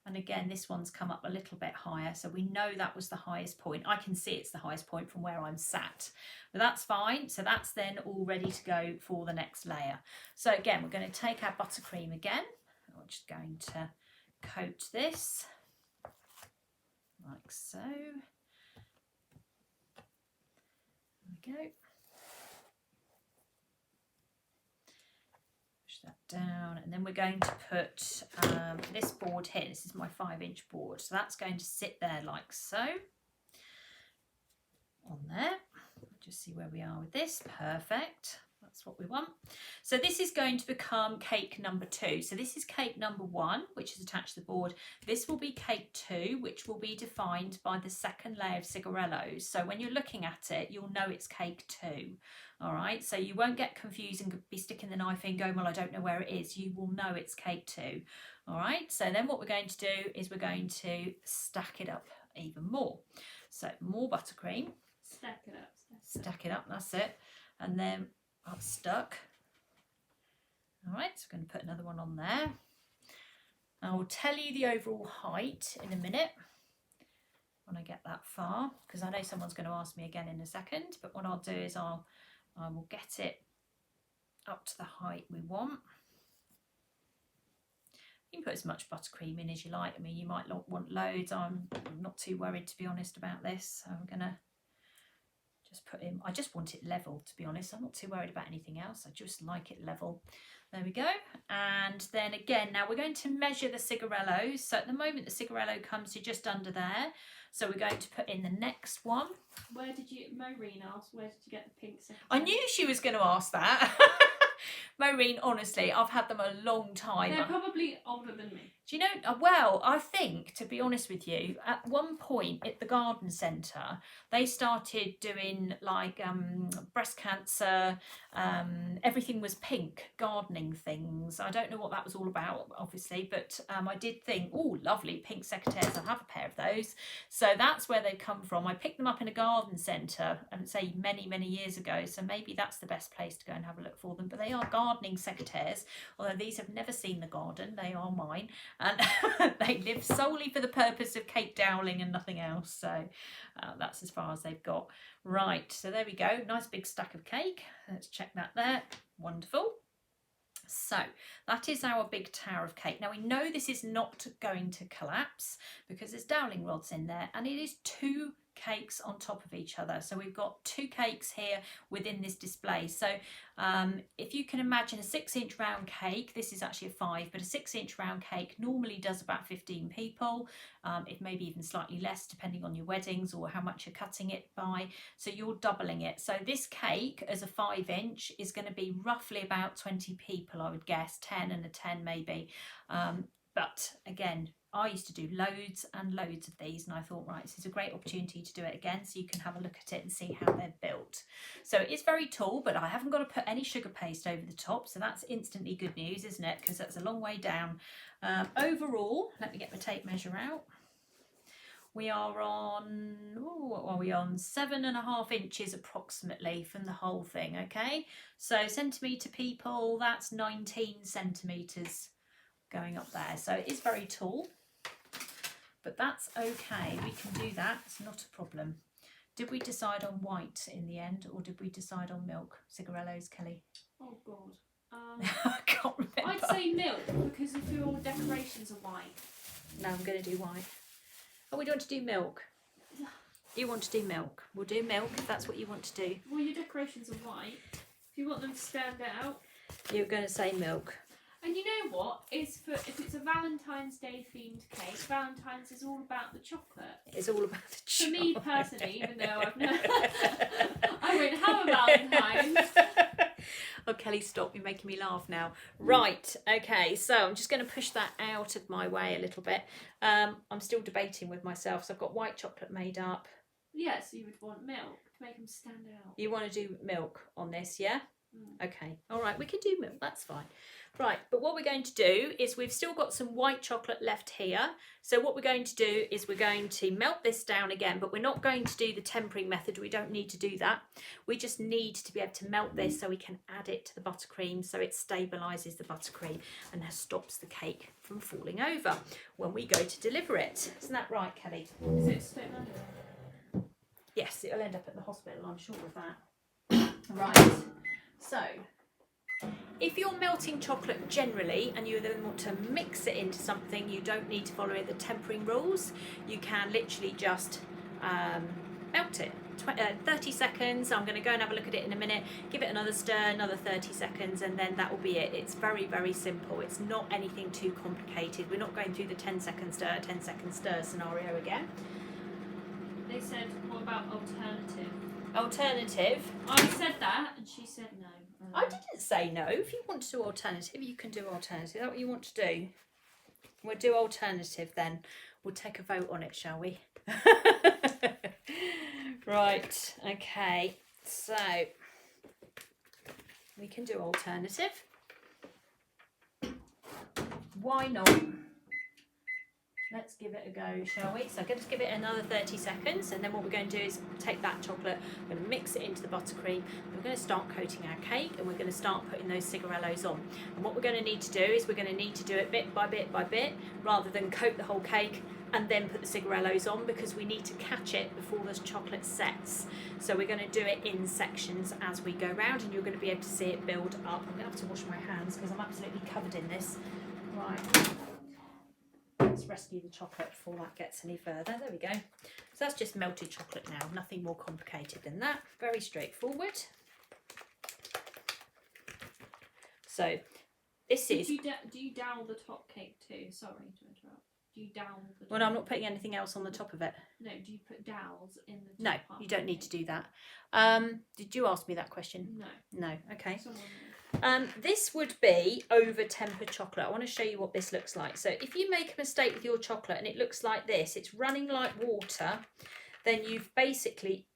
And again, this one's come up a little bit higher, so we know that was the highest point. I can see it's the highest point from where I'm sat, but that's fine. So that's then all ready to go for the next layer. So again, we're going to take our buttercream again. I'm just going to coat this like so. There we go. Push that down, and then we're going to put this board here. This is my 5-inch board, so that's going to sit there like so on there. Just see where we are with this. Perfect. That's what we want. So this is going to become cake number 2. So this is cake number 1, which is attached to the board. This will be cake 2, which will be defined by the second layer of Cigarellos. So when you're looking at it, you'll know it's cake 2. All right, so you won't get confused and be sticking the knife in going, well, I don't know where it is. You will know it's cake 2. All right, so then what we're going to do is we're going to stack it up even more. So more buttercream. Stack it up. Stack it up, that's it. And then up stuck. All right, so we're going to put another one on there. I will tell you the overall height in a minute when I get that far, because I know someone's going to ask me again in a second, but what I'll do is I will get it up to the height we want. You can put as much buttercream in as you like. I mean, you might not want loads. I'm not too worried, to be honest, about this. So I'm going to just put in, I just want it level, to be honest. I'm not too worried about anything else. I just like it level. There we go. And then again, now we're going to measure the Cigarellos. So at the moment, the Cigarello comes to just under there. So we're going to put in the next one. Where did you, Maureen asked, where did you get the pink secretary? I knew she was going to ask that. Maureen, honestly, I've had them a long time. They're probably older than me. Do you know, well, I think, to be honest with you, at one point at the garden centre, they started doing like breast cancer, everything was pink, gardening things. I don't know what that was all about, obviously, but I did think, oh, lovely, pink secateurs, I'll have a pair of those. So that's where they've come from. I picked them up in a garden centre, I would say many, many years ago, so maybe that's the best place to go and have a look for them. But they are gardening secateurs, although these have never seen the garden, they are mine. And they live solely for the purpose of cake doweling and nothing else. So that's as far as they've got. Right, so there we go. Nice big stack of cake. Let's check that there. Wonderful. So that is our big tower of cake. Now we know this is not going to collapse because there's doweling rods in there, and it is 2 cakes on top of each other. So we've got 2 cakes here within this display. So if you can imagine a 6-inch round cake, this is actually a 5, but a 6-inch round cake normally does about 15 people. It may be even slightly less depending on your weddings or how much you're cutting it by. So you're doubling it. So this cake as a 5-inch is going to be roughly about 20 people, I would guess, 10 and a 10 maybe. But again, I used to do loads and loads of these, and I thought, right, this is a great opportunity to do it again so you can have a look at it and see how they're built. So it is very tall, but I haven't got to put any sugar paste over the top, so that's instantly good news, isn't it? Because that's a long way down. Overall, let me get my tape measure out. We are on, what are we on? 7.5 inches approximately from the whole thing, okay? So centimetre people, that's 19 centimetres going up there. So it is very tall, but that's okay. We can do that, it's not a problem. Did we decide on white in the end, or did we decide on milk? Cigarellos, Kelly? Oh God. I can't remember. I'd say milk, because if your decorations are white. No, I'm going to do white. Oh, we want to do milk. You want to do milk? We'll do milk if that's what you want to do. Well, your decorations are white. If you want them to stand out. You're going to say milk. And you know what? If it's a Valentine's Day themed cake, Valentine's is all about the chocolate. It's all about the chocolate. For me personally, even though I've never, I won't have a Valentine's. Oh, Kelly, stop. You're making me laugh now. Right. Okay. So I'm just going to push that out of my way a little bit. I'm still debating with myself. So I've got white chocolate made up. Yes, you would want milk to make them stand out. You want to do milk on this, yeah? Mm. Okay. All right. We can do milk. That's fine. Right. But what we're going to do is we've still got some white chocolate left here. So what we're going to do is we're going to melt this down again, but we're not going to do the tempering method. We don't need to do that. We just need to be able to melt this so we can add it to the buttercream so it stabilises the buttercream and stops the cake from falling over when we go to deliver it. Isn't that right, Kelly? Is it stone under? Yes, it'll end up at the hospital, I'm sure of that. Right. So if you're melting chocolate generally and you then want to mix it into something, you don't need to follow the tempering rules. You can literally just melt it. 30 seconds. I'm going to go and have a look at it in a minute. Give it another stir, another 30 seconds, and then that will be it. It's very, very simple. It's not anything too complicated. We're not going through the 10-second stir, 10-second stir scenario again. They said, what about alternative? Alternative? I said that and she said no. I didn't say no. If you want to do alternative, you can do alternative. Is that what you want to do? We'll do alternative then. We'll take a vote on it, shall we? Right, okay. So we can do alternative. Why not? Let's give it a go, shall we? So I'm going to give it another 30 seconds, and then what we're going to do is take that chocolate, we're going to mix it into the buttercream, we're going to start coating our cake, and we're going to start putting those cigarellos on. And what we're going to need to do is we're going to need to do it bit by bit by bit, rather than coat the whole cake and then put the cigarellos on, because we need to catch it before the chocolate sets. So we're going to do it in sections as we go round, and you're going to be able to see it build up. I'm going to have to wash my hands because I'm absolutely covered in this. Right. Let's rescue the chocolate before that gets any further. There we go. So that's just melted chocolate now. Nothing more complicated than that. Very straightforward. So this is... Do you dowel the top cake too? Sorry to interrupt. Do you dowel the top? Well, I'm not putting anything else on the top of it. No, do you put dowels in the No, top part you don't need to cake? do that. Did you ask me that question? No. No. Okay. Someone did. This would be over tempered chocolate. I want to show you what this looks like. So if you make a mistake with your chocolate and it looks like this, it's running like water, then you've basically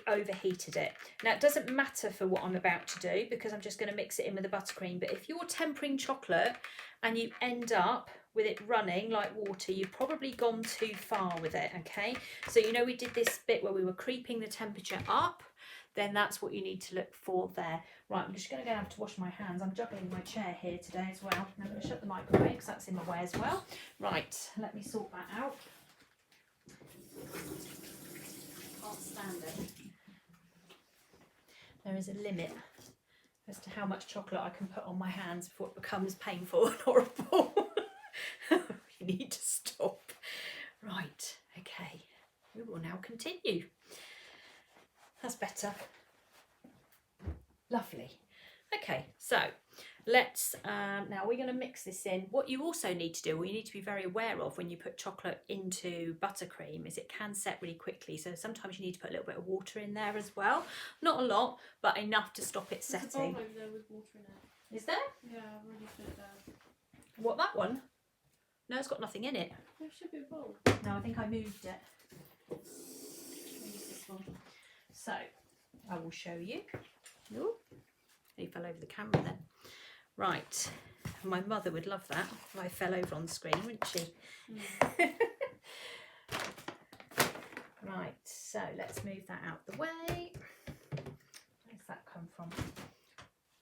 overheated it. Now it doesn't matter for what I'm about to do because I'm just going to mix it in with the buttercream, but if you're tempering chocolate and you end up with it running like water, you've probably gone too far with it, okay? So you know we did this bit where we were creeping the temperature up, then that's what you need to look for there. Right, I'm just going to have to wash my hands. I'm juggling my chair here today as well. I'm going to shut the microwave because that's in my way as well. Right, let me sort that out. Can't stand it. There is a limit as to how much chocolate I can put on my hands before it becomes painful and horrible. You need to stop. Right, okay. We will now continue. That's better. Lovely. Okay, so let's now we're going to mix this in. What you also need to do, what you need to be very aware of when you put chocolate into buttercream, is it can set really quickly. So sometimes you need to put a little bit of water in there as well. Not a lot, but enough to stop it There's a bowl setting. over there with water in it. Is there? Yeah, I've already put it there. What, that one? No, it's got nothing in it. There should be a bowl. No, I think I moved it. Use this one. So, I will show you. Ooh, he fell over the camera then. Right, my mother would love that. I fell over on the screen, wouldn't she? Mm. Right, so let's move that out the way. Where's that come from?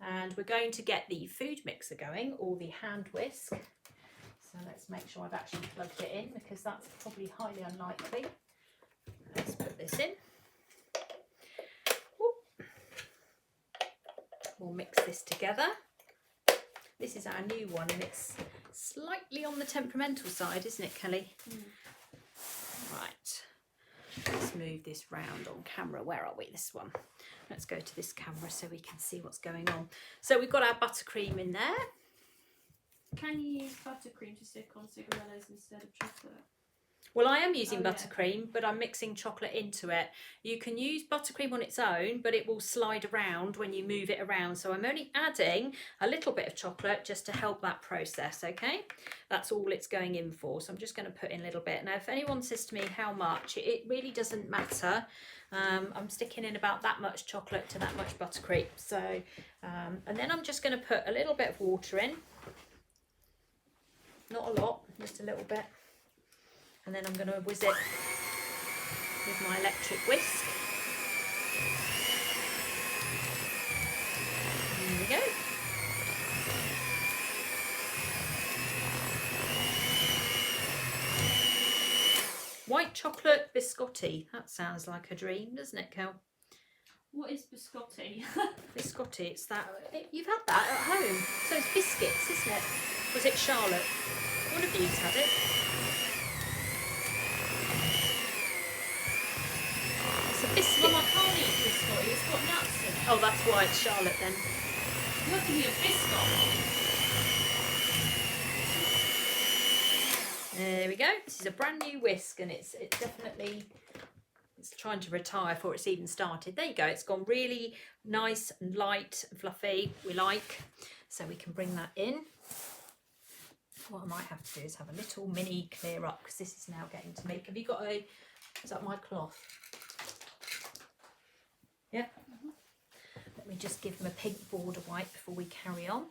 And we're going to get the food mixer going, or the hand whisk. So let's make sure I've actually plugged it in, because that's probably highly unlikely. Let's put this in. Whoop. We'll mix this together. This is our new one, and it's slightly on the temperamental side, isn't it, Kelly? Mm. Right. Let's move this round on camera. Where are we? This one. Let's go to this camera so we can see what's going on. So we've got our buttercream in there. Can you use buttercream to stick on cigarellos instead of chocolate? Well, I am using buttercream, but I'm mixing chocolate into it. You can use buttercream on its own, but it will slide around when you move it around. So I'm only adding a little bit of chocolate just to help that process, okay? That's all it's going in for. So I'm just going to put in a little bit. Now, if anyone says to me how much, it really doesn't matter. I'm sticking in about that much chocolate to that much buttercream. So, and then I'm just going to put a little bit of water in. Not a lot, just a little bit. And then I'm going to whiz it with my electric whisk. There we go. White chocolate biscotti. That sounds like a dream, doesn't it, Kel? What is biscotti? Biscotti, it's that. You've had that at home. So it's biscuits, isn't it? Was it Charlotte? One of you's had it. Biscuit. Mum, I can't eat biscotti, it's got nuts in it. Oh, that's why it's Charlotte then. You have to be a biscotti. There we go. This is a brand new whisk, and it's definitely, it's trying to retire before it's even started. There you go. It's gone really nice and light and fluffy. We like. So we can bring that in. What I might have to do is have a little mini clear up, because this is now getting to me. Have you got a, is that my cloth? Yeah. Let me just give them a pink border wipe before we carry on.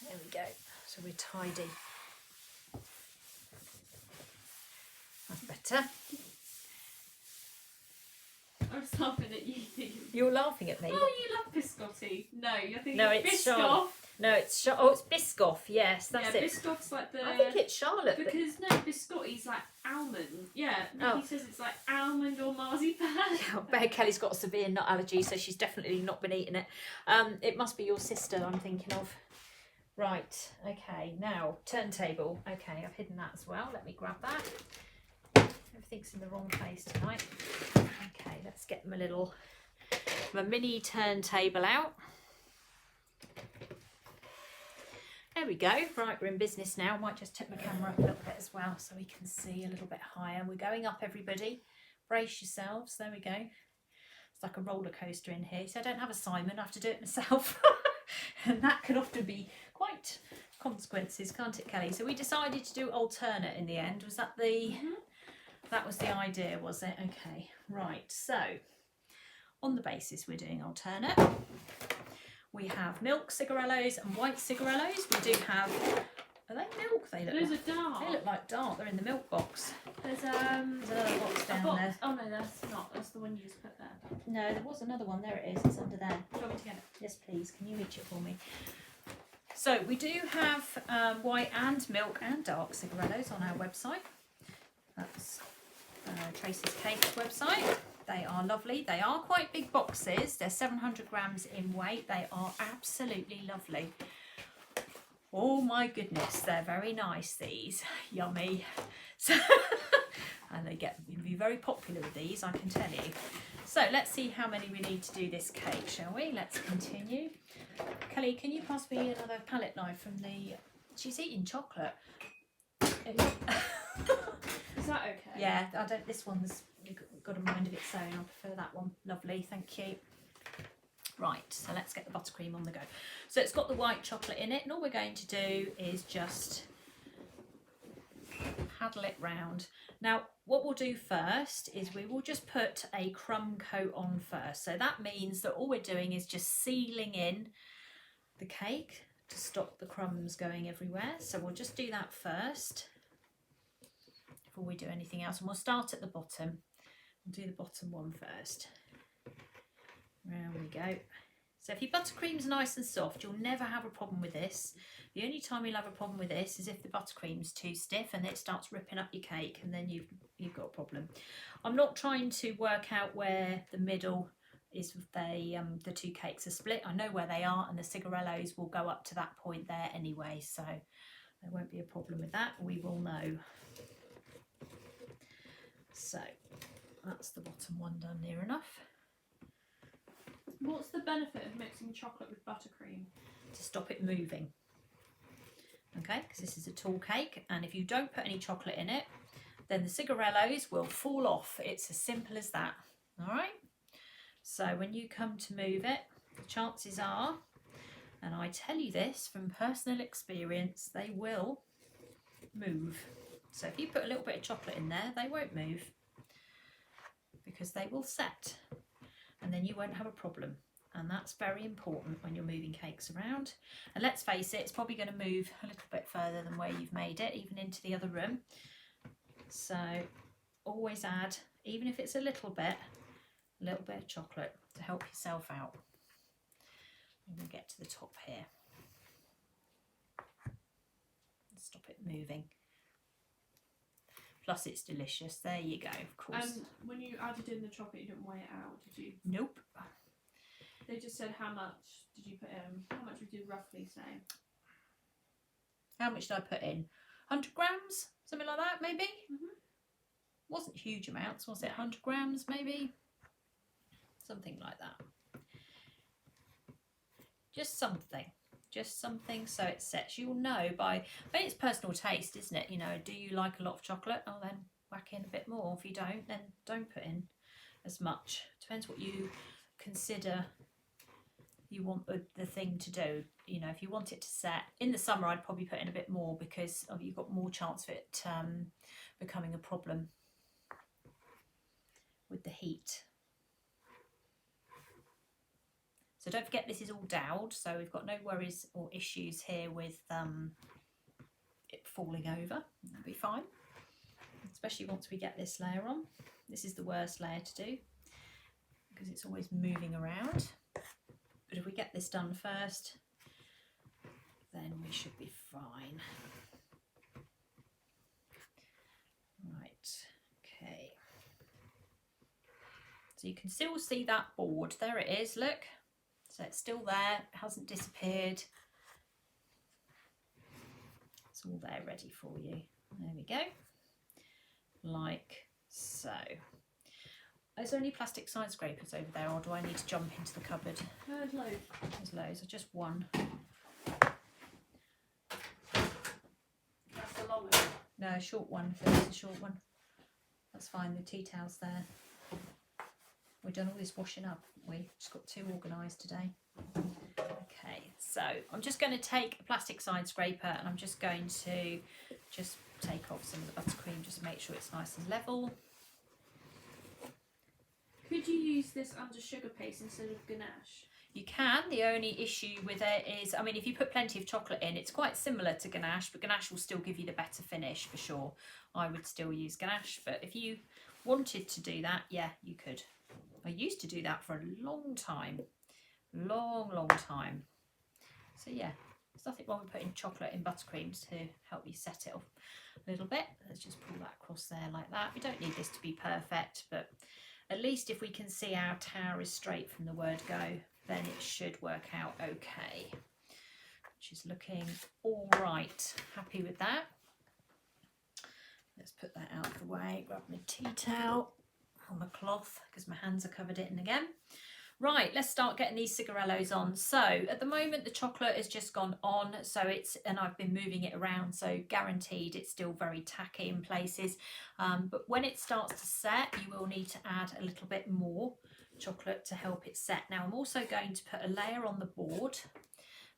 There we go. So we're tidy. That's better. I was laughing at you. You're laughing at me. Oh, you love biscotti. No, you're thinking no, it's Biscoff. Charlotte. No, it's oh, it's Biscoff. Yes, that's it. Biscoff's like the. I think it's Charlotte. Because no, biscotti's like almond. Yeah, Nikki says it's like almond or marzipan. Yeah, Kelly's got a severe nut allergy, so she's definitely not been eating it. It must be your sister I'm thinking of. Right. Okay. Now turntable. Okay, I've hidden that as well. Let me grab that. Everything's in the wrong place tonight. Okay, let's get them a mini turntable out. There we go. Right, we're in business now. Might just tip my camera up a little bit as well so we can see a little bit higher. We're going up, everybody. Brace yourselves. There we go. It's like a roller coaster in here. So I don't have a Simon. I have to do it myself. And that can often be quite consequences, can't it, Kelly? So we decided to do alternate in the end. Was that the... That was the idea, was it? Okay, right. So, on the basis we're doing alternate, we have milk cigarellos and white cigarellos. We do have... Are they milk? They look. Those are dark. They look like dark. They're in the milk box. There's another box down there. Oh no, that's not. That's the one you just put there. No, there was another one. There it is. It's under there. Do you want me to get it? Yes, please. Can you reach it for me? So we do have white and milk and dark cigarellos on our website. That's Tracy's Cake's website. They are lovely. They are quite big boxes. They're 700 grams in weight. They are absolutely lovely. Oh my goodness, they're very nice, these. Yummy. So, and they get be very popular with these, I can tell you. So let's see how many we need to do this cake, shall we? Let's continue. Kelly, can you pass me another palette knife from the... She's eating chocolate. Is that okay? Yeah, I don't. This one's got a mind of its own. I prefer that one. Lovely, thank you. Right, so let's get the buttercream on the go. So it's got the white chocolate in it, and all we're going to do is just paddle it round. Now, what we'll do first is we will just put a crumb coat on first. So that means that all we're doing is just sealing in the cake to stop the crumbs going everywhere. So we'll just do that first before we do anything else. And we'll start at the bottom. We'll do the bottom one first. There we go. So if your buttercream's nice and soft, you'll never have a problem with this. The only time you'll have a problem with this is if the buttercream's too stiff and it starts ripping up your cake, and then you've got a problem. I'm not trying to work out where the middle is the two cakes are split. I know where they are, and the Cigarellos will go up to that point there anyway, so there won't be a problem with that. We will know. So that's the bottom one done near enough. What's the benefit of mixing chocolate with buttercream? To stop it moving. Okay, because this is a tall cake, and if you don't put any chocolate in it, then the Cigarellos will fall off. It's as simple as that. All right. So when you come to move it, the chances are, and I tell you this from personal experience, they will move. So if you put a little bit of chocolate in there, they won't move because they will set, and then you won't have a problem. And that's very important when you're moving cakes around. And let's face it, it's probably going to move a little bit further than where you've made it, even into the other room. So always add, even if it's a little bit of chocolate to help yourself out. And we'll get to the top here. Stop it moving. Plus it's delicious. There you go, of course. And when you added in the chocolate, you didn't weigh it out, did you? Nope. They just said how much did you put in? How much would you roughly say? How much did I put in? 100 grams? Something like that, maybe? Mm-hmm. Wasn't huge amounts, was it? 100 grams, maybe? Something like that. Just something so it sets. You'll know by, it's personal taste, isn't it? You know, do you like a lot of chocolate? Oh, then whack in a bit more. If you don't, then don't put in as much. Depends what you consider you want the thing to do. You know, if you want it to set in the summer, I'd probably put in a bit more because you've got more chance of it becoming a problem with the heat. So don't forget, this is all doweled, so we've got no worries or issues here with it falling over. That'll be fine, especially once we get this layer on. This is the worst layer to do because it's always moving around. But if we get this done first, then we should be fine. Right, okay. So you can still see that board. There it is, look. So it's still there, it hasn't disappeared. It's all there ready for you. There we go. Like so. Is there any plastic side scrapers over there, or do I need to jump into the cupboard? There's loads. There's loads, just one. That's the long one. No, a short one, if there's a short one. That's fine, the tea towel's there. We've done all this washing up, haven't we? Just got too organised today. Okay, so I'm just going to take a plastic side scraper and I'm just going to just take off some of the buttercream just to make sure it's nice and level. Could you use this under sugar paste instead of ganache? You can. The only issue with it is, I mean, if you put plenty of chocolate in, it's quite similar to ganache, but ganache will still give you the better finish for sure. I would still use ganache, but if you wanted to do that, yeah, you could. I used to do that for a long time. Long time. So yeah, there's nothing wrong with putting chocolate in buttercream to help you set it off a little bit. Let's just pull that across there like that. We don't need this to be perfect, but at least if we can see our tower is straight from the word go, then it should work out okay. Which is looking all right. Happy with that. Let's put that out of the way. Grab my tea towel on the cloth because my hands are covered in again. Right, let's start getting these Cigarellos on. So at the moment the chocolate has just gone on, so and I've been moving it around, so guaranteed it's still very tacky in places. But when it starts to set, you will need to add a little bit more chocolate to help it set. Now I'm also going to put a layer on the board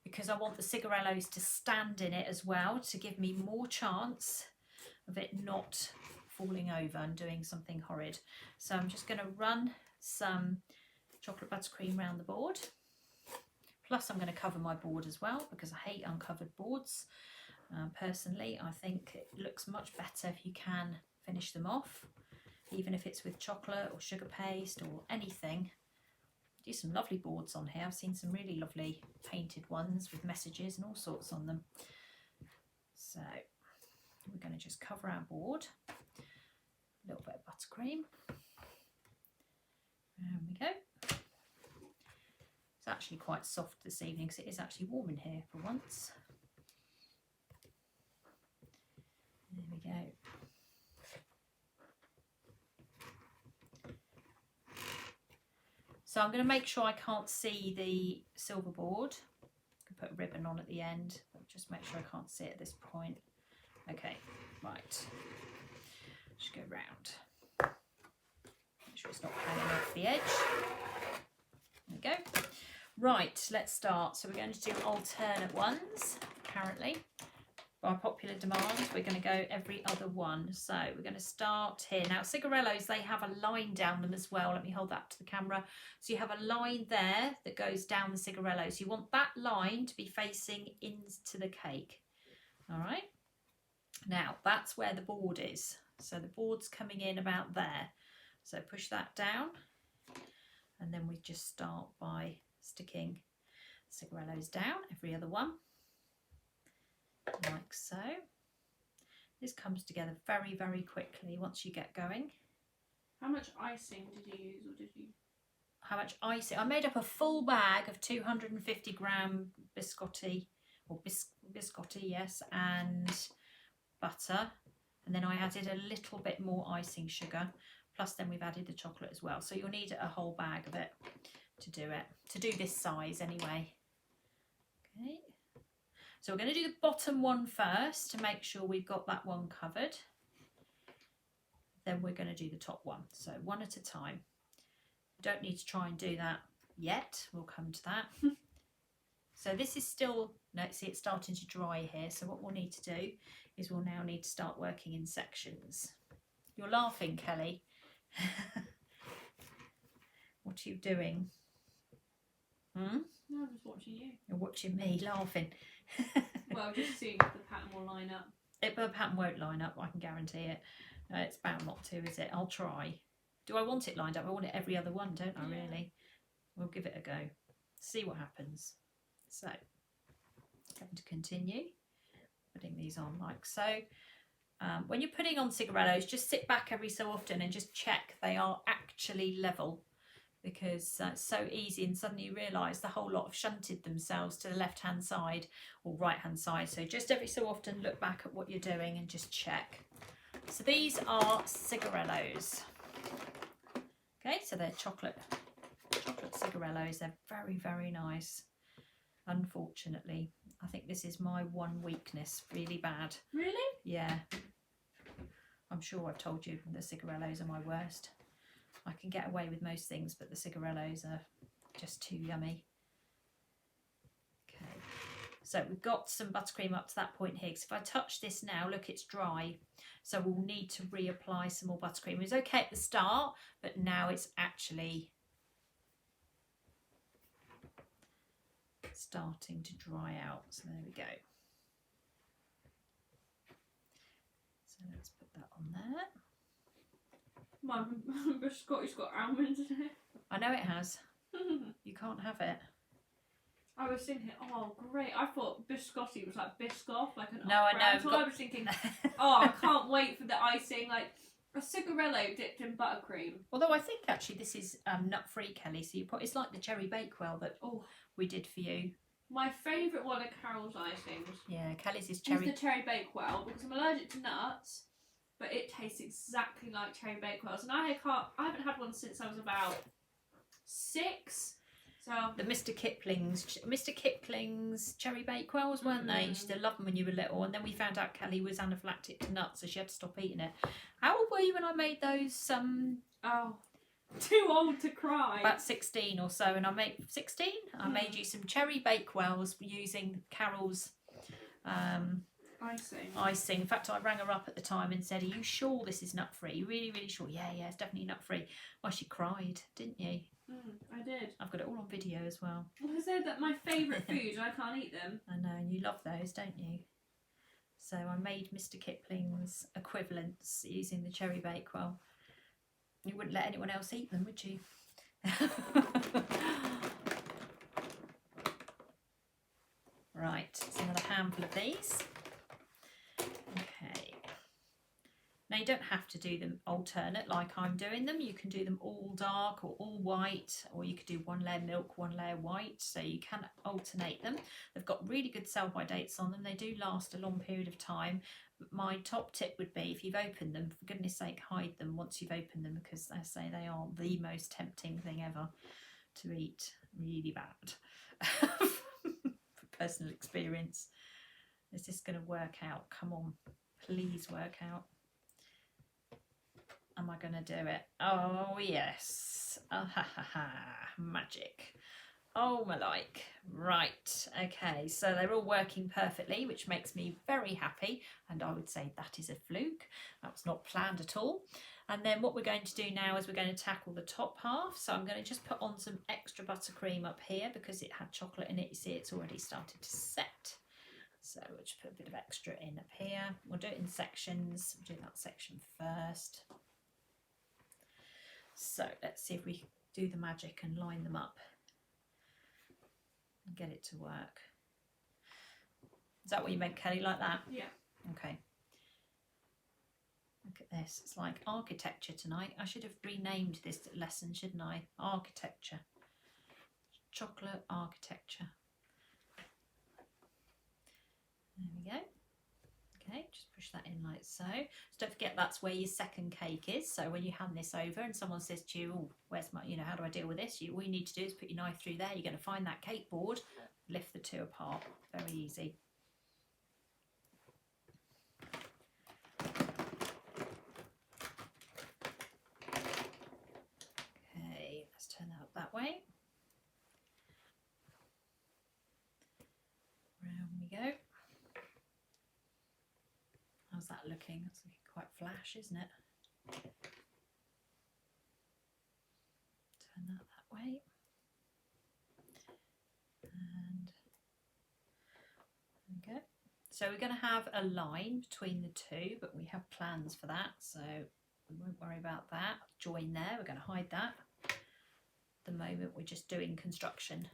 because I want the cigarellos to stand in it as well to give me more chance of it not falling over and doing something horrid. So I'm just going to run some chocolate buttercream around the board. Plus I'm going to cover my board as well because I hate uncovered boards. Personally, I think it looks much better if you can finish them off, even if it's with chocolate or sugar paste or anything. Do some lovely boards on here. I've seen some really lovely painted ones with messages and all sorts on them. So we're going to just cover our board. A little bit of buttercream. There we go. It's actually quite soft this evening because it is actually warm in here for once. There we go. So I'm going to make sure I can't see the silver board. I can put a ribbon on at the end, but just make sure I can't see it at this point. Okay, right. Just go round. Make sure it's not hanging off the edge. There we go. Right, let's start. So we're going to do alternate ones, apparently. By popular demand, we're going to go every other one. So we're going to start here. Now, cigarellos, they have a line down them as well. Let me hold that to the camera. So you have a line there that goes down the cigarellos. You want that line to be facing into the cake. All right. Now, that's where the board is. So the board's coming in about there. So push that down. And then we just start by sticking cigarellos down, every other one. Like so. This comes together very, very quickly once you get going. How much icing did you use, or did you? How much icing? I made up a full bag of 250 gram biscotti, or biscotti, yes, and butter. And then I added a little bit more icing sugar. Plus then we've added the chocolate as well. So you'll need a whole bag of it to do this size anyway. Okay. So we're going to do the bottom one first to make sure we've got that one covered. Then we're going to do the top one. So one at a time. You don't need to try and do that yet. We'll come to that. So this is still, no, see it's starting to dry here. So what we'll need to do is we'll now need to start working in sections. You're laughing, Kelly. What are you doing? Hmm? No, I'm just watching you. You're watching me laughing. Well, just seeing if the pattern will line up. The pattern won't line up, I can guarantee it. It's bound not to, is it? I'll try. Do I want it lined up? I want it every other one, don't I, really? We'll give it a go. See what happens. So, going to continue. Putting these on like so. When you're putting on cigarellos, just sit back every so often and just check they are actually level. Because it's so easy and suddenly you realise the whole lot have shunted themselves to the left-hand side or right-hand side. So just every so often look back at what you're doing and just check. So these are cigarellos. Okay, so they're chocolate cigarellos. They're very, very nice. Unfortunately, I think this is my one weakness, really bad. Really? Yeah. I'm sure I've told you the cigarellos are my worst. I can get away with most things, but the cigarellos are just too yummy. Okay, so we've got some buttercream up to that point here. So if I touch this now, look, it's dry. So we'll need to reapply some more buttercream. It was okay at the start, but now it's actually starting to dry out. So there we go. So let's put that on there. My biscotti's got almonds in it. I know it has. You can't have it. I was thinking, oh great. I thought biscotti was like Biscoff, like an No, I know. So I was thinking, oh, I can't wait for the icing, like a cigarello dipped in buttercream. Although I think actually this is nut-free, Kelly. So you put, it's like the cherry bakewell that we did for you. My favourite one of Carol's icings. Yeah, Kelly's is cherry. Is the cherry bakewell because I'm allergic to nuts. But it tastes exactly like cherry bakewells, and I haven't had one since I was about 6. So the Mr. Kipling's cherry bakewells, weren't they? You used to love them when you were little, and then we found out Kelly was anaphylactic to nuts, so she had to stop eating it. How old were you when I made those? too old to cry. About 16 or so, and I made 16. I made you some cherry bakewells using Carol's icing. In fact, I rang her up at the time and said, "Are you sure this is nut free? Really, really sure?" Yeah, it's definitely nut free. Well, she cried, didn't you? I did. I've got it all on video as well. Well, I said that my favourite food, I can't eat them. I know, and you love those, don't you? So I made Mr. Kipling's equivalents using the cherry bakewell. You wouldn't let anyone else eat them, would you? Right, so another handful of these. Okay. Now you don't have to do them alternate like I'm doing them. You can do them all dark or all white, or you could do one layer milk, one layer white. So you can alternate them. They've got really good sell-by dates on them. They do last a long period of time. But my top tip would be, if you've opened them, for goodness sake, hide them once you've opened them, because I say they are the most tempting thing ever to eat. Really bad. Personal experience. Is this going to work out? Come on, please work out. Am I going to do it? Oh yes. Oh, ha ha ha. Magic. Oh my like. Right, okay, so they're all working perfectly, which makes me very happy, and I would say that is a fluke. That was not planned at all. And then what we're going to do now is we're going to tackle the top half. So I'm going to just put on some extra buttercream up here because it had chocolate in it. You see, it's already started to set. So we'll just put a bit of extra in up here. We'll do it in sections. We'll do that section first. So let's see if we do the magic and line them up and get it to work. Is that what you meant, Kelly, like that? Yeah. Okay. Look at this. It's like architecture tonight. I should have renamed this lesson, shouldn't I? Architecture. Chocolate architecture. There we go. Okay, just push that in like so. So don't forget that's where your second cake is. So when you hand this over and someone says to you, "Oh, where's my, how do I deal with this?" All you need to do is put your knife through there. You're going to find that cake board, lift the two apart. Very easy. Okay, let's turn that up that way. Round we go. How's that looking? It's looking quite flash, isn't it? Turn that way. And there we go. So we're going to have a line between the two, but we have plans for that, so we won't worry about that. Join there, we're going to hide that. At the moment we're just doing construction,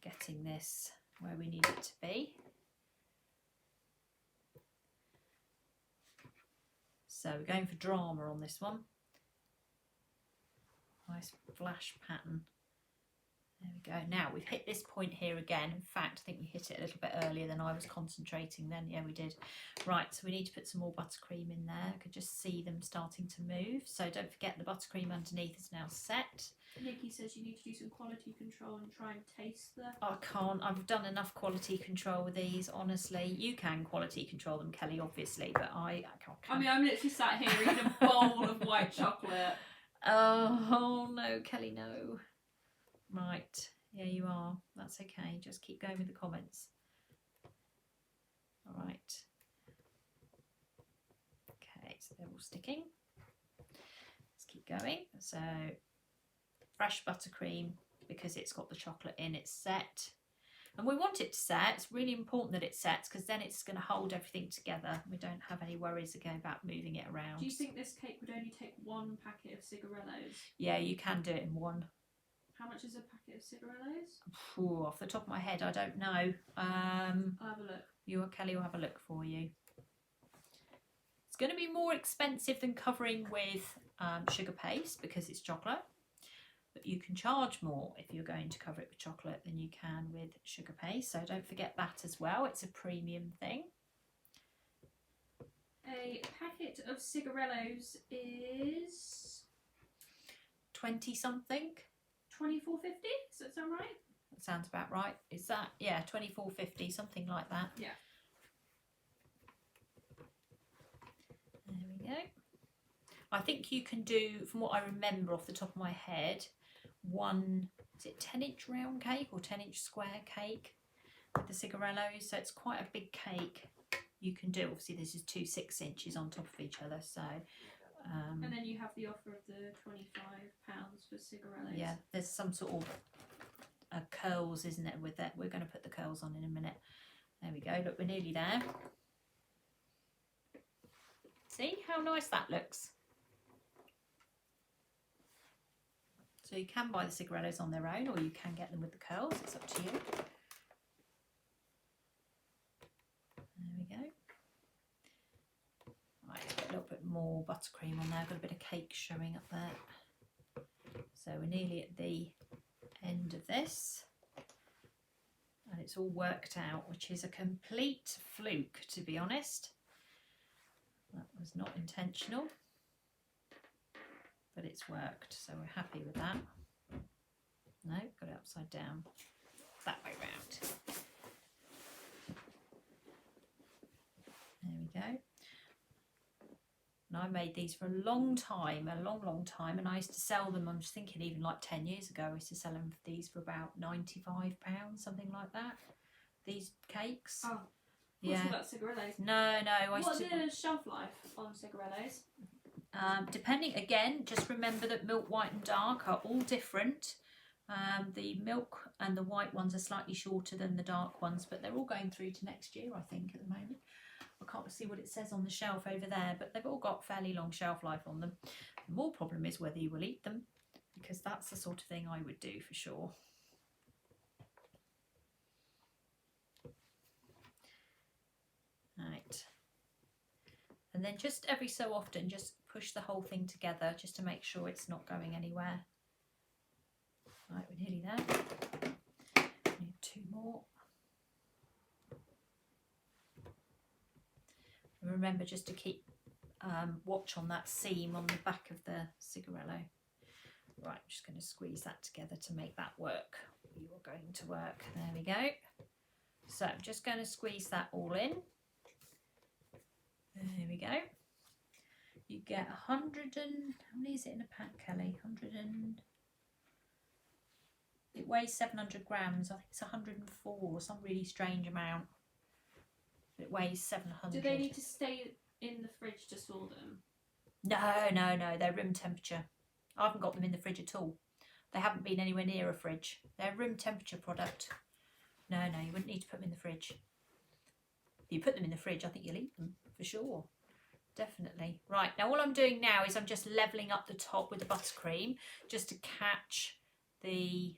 getting this where we need it to be. So we're going for drama on this one. Nice flash pattern. There we go. Now we've hit this point here again. In fact, I think we hit it a little bit earlier than I was concentrating then. Yeah, we did. Right, so we need to put some more buttercream in there. I could just see them starting to move. So don't forget the buttercream underneath is now set. Nikki says you need to do some quality control and try and taste the... I can't. I've done enough quality control with these, honestly. You can quality control them, Kelly, obviously, but I can't. I mean, I'm literally sat here eating a bowl of white chocolate. Oh, no, Kelly, no. Right, yeah, you are. That's okay. Just keep going with the comments. All right. Okay, so they're all sticking. Let's keep going. So fresh buttercream, because it's got the chocolate in, it's set. And we want it to set. It's really important that it sets, because then it's going to hold everything together. We don't have any worries again about moving it around. Do you think this cake would only take one packet of Cigarellos? Yeah, you can do it in one. How much is a packet of Cigarellos? Ooh, off the top of my head, I don't know. I'll have a look. Kelly will have a look for you. It's going to be more expensive than covering with sugar paste because it's chocolate. But you can charge more if you're going to cover it with chocolate than you can with sugar paste. So don't forget that as well. It's a premium thing. A packet of Cigarellos is 20 something. $24.50. Does that sound right? That sounds about right. Is that, yeah, $24.50, something like that. Yeah. There we go. I think you can do, from what I remember off the top of my head, one, is it 10-inch round cake or 10-inch square cake with the Cigarellos? So it's quite a big cake you can do. Obviously this is 2 6-inches on top of each other, so and then you have the offer of the £25 for Cigarellos. yeah, there's some sort of curls, isn't it, with that? We're going to put the curls on in a minute. There we go. Look, we're nearly there. See how nice that looks? So you can buy the Cigarellos on their own, or you can get them with the curls. It's up to you. There we go. Right, put a little bit more buttercream on there. I've got a bit of cake showing up there. So we're nearly at the end of this. And it's all worked out, which is a complete fluke, to be honest. That was not intentional, but it's worked, so we're happy with that. No, got it upside down. That way round. There we go. And I made these for a long time, a long time, and I used to sell them, I'm just thinking even like 10 years ago, I used to sell them these for about £95, something like that. These cakes. Oh, yeah. About Cigarellos. No. What's the shelf life on Cigarellos? Depending, again, just remember that milk, white and dark are all different. The milk and the white ones are slightly shorter than the dark ones, but they're all going through to next year, I think, at the moment. I can't see what it says on the shelf over there, but they've all got fairly long shelf life on them. The more problem is whether you will eat them, because that's the sort of thing I would do for sure. Right. And then just every so often, just push the whole thing together just to make sure it's not going anywhere. Right, we're nearly there. We need 2 more. And remember just to keep watch on that seam on the back of the Cigarello. Right, I'm just going to squeeze that together to make that work. You are going to work. There we go. So I'm just going to squeeze that all in. There we go. You get 100 and, how many is it in a pack, Kelly? 100 and, it weighs 700 grams. I think it's 104 or some really strange amount. It weighs 700. Do they need to stay in the fridge to store them? No, they're room temperature. I haven't got them in the fridge at all. They haven't been anywhere near a fridge. They're room temperature product. No, you wouldn't need to put them in the fridge. If you put them in the fridge, I think you'll eat them for sure. Definitely. Right, now all I'm doing now is I'm just levelling up the top with the buttercream just to catch the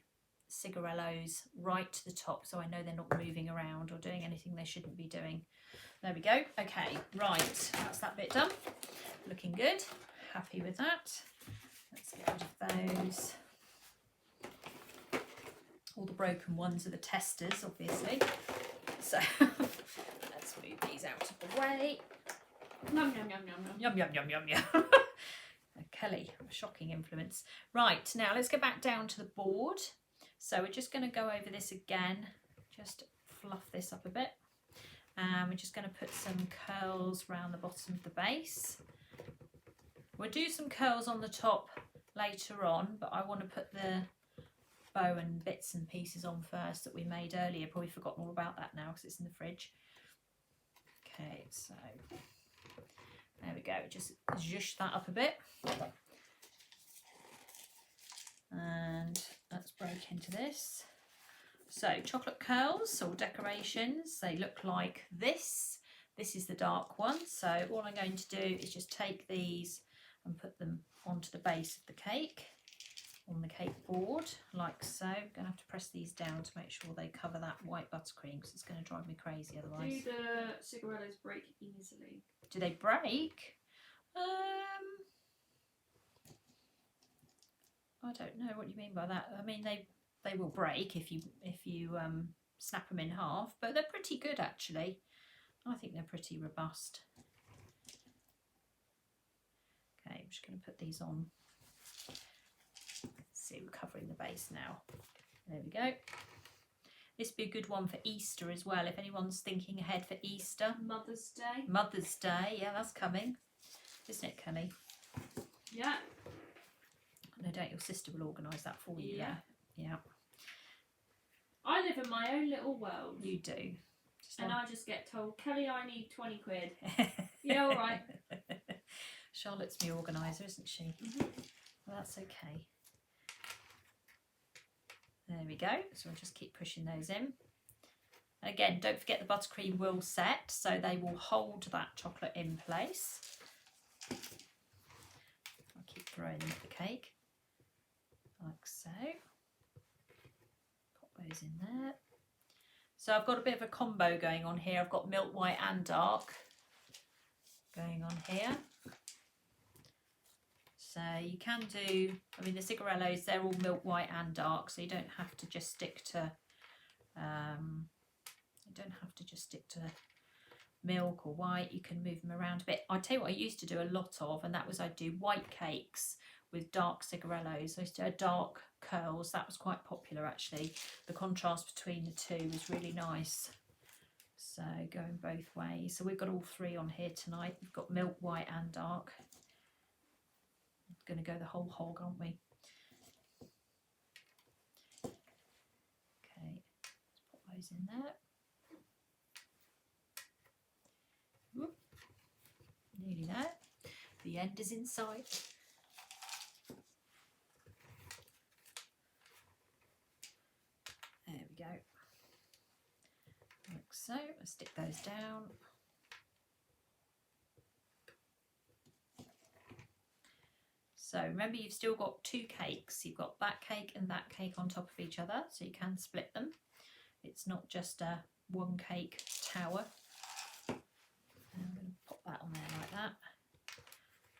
Cigarellos right to the top, so I know they're not moving around or doing anything they shouldn't be doing. There we go. Okay, right, that's that bit done. Looking good. Happy with that. Let's get rid of those. All the broken ones are the testers, obviously. So let's move these out of the way. Yum, yum, yum, yum, yum. Yum, yum, yum, yum, yum. Kelly, a shocking influence. Right, now let's go back down to the board. So we're just going to go over this again, just fluff this up a bit. We're just going to put some curls around the bottom of the base. We'll do some curls on the top later on, but I want to put the bow and bits and pieces on first that we made earlier. Probably forgotten all about that now because it's in the fridge. Okay, so there we go. Just zhoosh that up a bit. And let's break into this. So chocolate curls or decorations, they look like this. This is the dark one. So all I'm going to do is just take these and put them onto the base of the cake, on the cake board, like so. I'm going to have to press these down to make sure they cover that white buttercream because it's going to drive me crazy otherwise. Do the Cigarellos break easily? Do they break? I don't know what you mean by that. I mean, they will break if you snap them in half, but they're pretty good actually. I think they're pretty robust. Okay, I'm just going to put these on. Let's see, we're covering the base now. There we go. This would be a good one for Easter as well, if anyone's thinking ahead for Easter. Mother's Day. Mother's Day, yeah, that's coming, isn't it, Kelly? Yeah. No doubt your sister will organise that for you. Yeah. Yeah. I live in my own little world. You do. I just get told, Kelly, I need 20 quid. Yeah, all right. Charlotte's my organiser, isn't she? Well, that's okay. There we go. So we'll just keep pushing those in. And again, don't forget the buttercream will set, so they will hold that chocolate in place. I'll keep throwing them at the cake, like so. Pop those in there. So I've got a bit of a combo going on here. I've got milk white and dark going on here. So you can do, I mean the Cigarellos, they're all milk white and dark, so you don't have to just stick to milk or white. You can move them around a bit. I tell you what I used to do a lot of, and that was I'd do white cakes with dark Cigarellos. I used to do dark curls. That was quite popular actually. The contrast between the two was really nice. So going both ways. So we've got all three on here tonight. We've got milk white and dark. We're going to go the whole hog, aren't we? Okay, let's put those in there. Whoop. Nearly there. The end is in sight. There we go. Like so. I'll stick those down. So remember, you've still got two cakes. You've got that cake and that cake on top of each other, so you can split them. It's not just a one cake tower. And I'm going to pop that on there like that.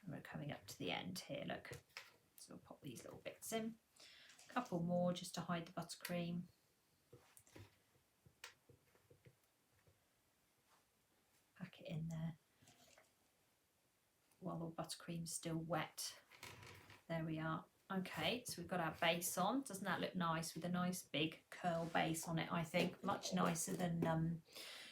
And we're coming up to the end here, look. So we'll pop these little bits in. A couple more just to hide the buttercream. Pack it in there while the buttercream's still wet. There we are. Okay, so we've got our base on. Doesn't that look nice with a nice big curl base on it, I think. Much nicer than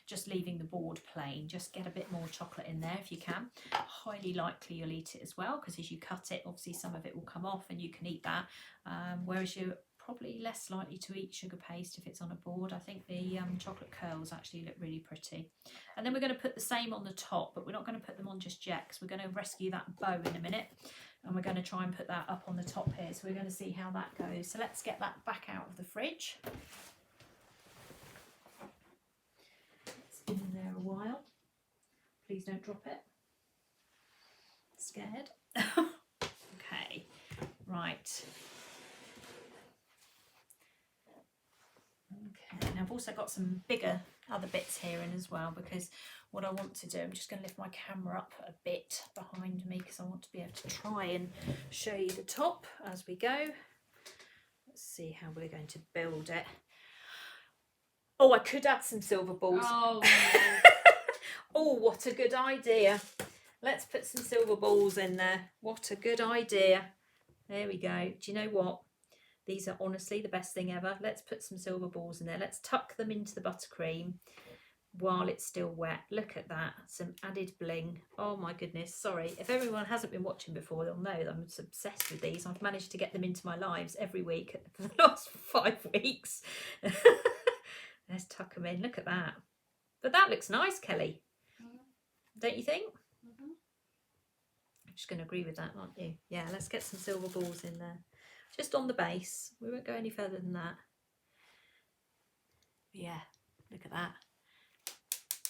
just leaving the board plain. Just get a bit more chocolate in there if you can. Highly likely you'll eat it as well, because as you cut it, obviously some of it will come off and you can eat that. Whereas you're probably less likely to eat sugar paste if it's on a board. I think the chocolate curls actually look really pretty. And then we're going to put the same on the top, but we're not going to put them on just yet because we're going to rescue that bow in a minute. And we're going to try and put that up on the top here. So we're going to see how that goes. So let's get that back out of the fridge. It's been in there a while. Please don't drop it. Scared. Okay, right. Okay, now I've also got some bigger other bits here in as well, because what I want to do, I'm just going to lift my camera up a bit behind me because I want to be able to try and show you the top as we go. Let's see how we're going to build it. Oh, I could add some silver balls. Oh, oh, what a good idea. Let's put some silver balls in there. What a good idea. There we go. Do you know what? These are honestly the best thing ever. Let's put some silver balls in there. Let's tuck them into the buttercream while it's still wet. Look at that. Some added bling. Oh my goodness. Sorry. If everyone hasn't been watching before, they'll know that I'm obsessed with these. I've managed to get them into my lives every week for the last 5 weeks. Let's tuck them in. Look at that. But that looks nice, Kelly. Don't you think? I'm just going to agree with that, aren't you? Yeah, let's get some silver balls in there. Just on the base. We won't go any further than that. Yeah, look at that.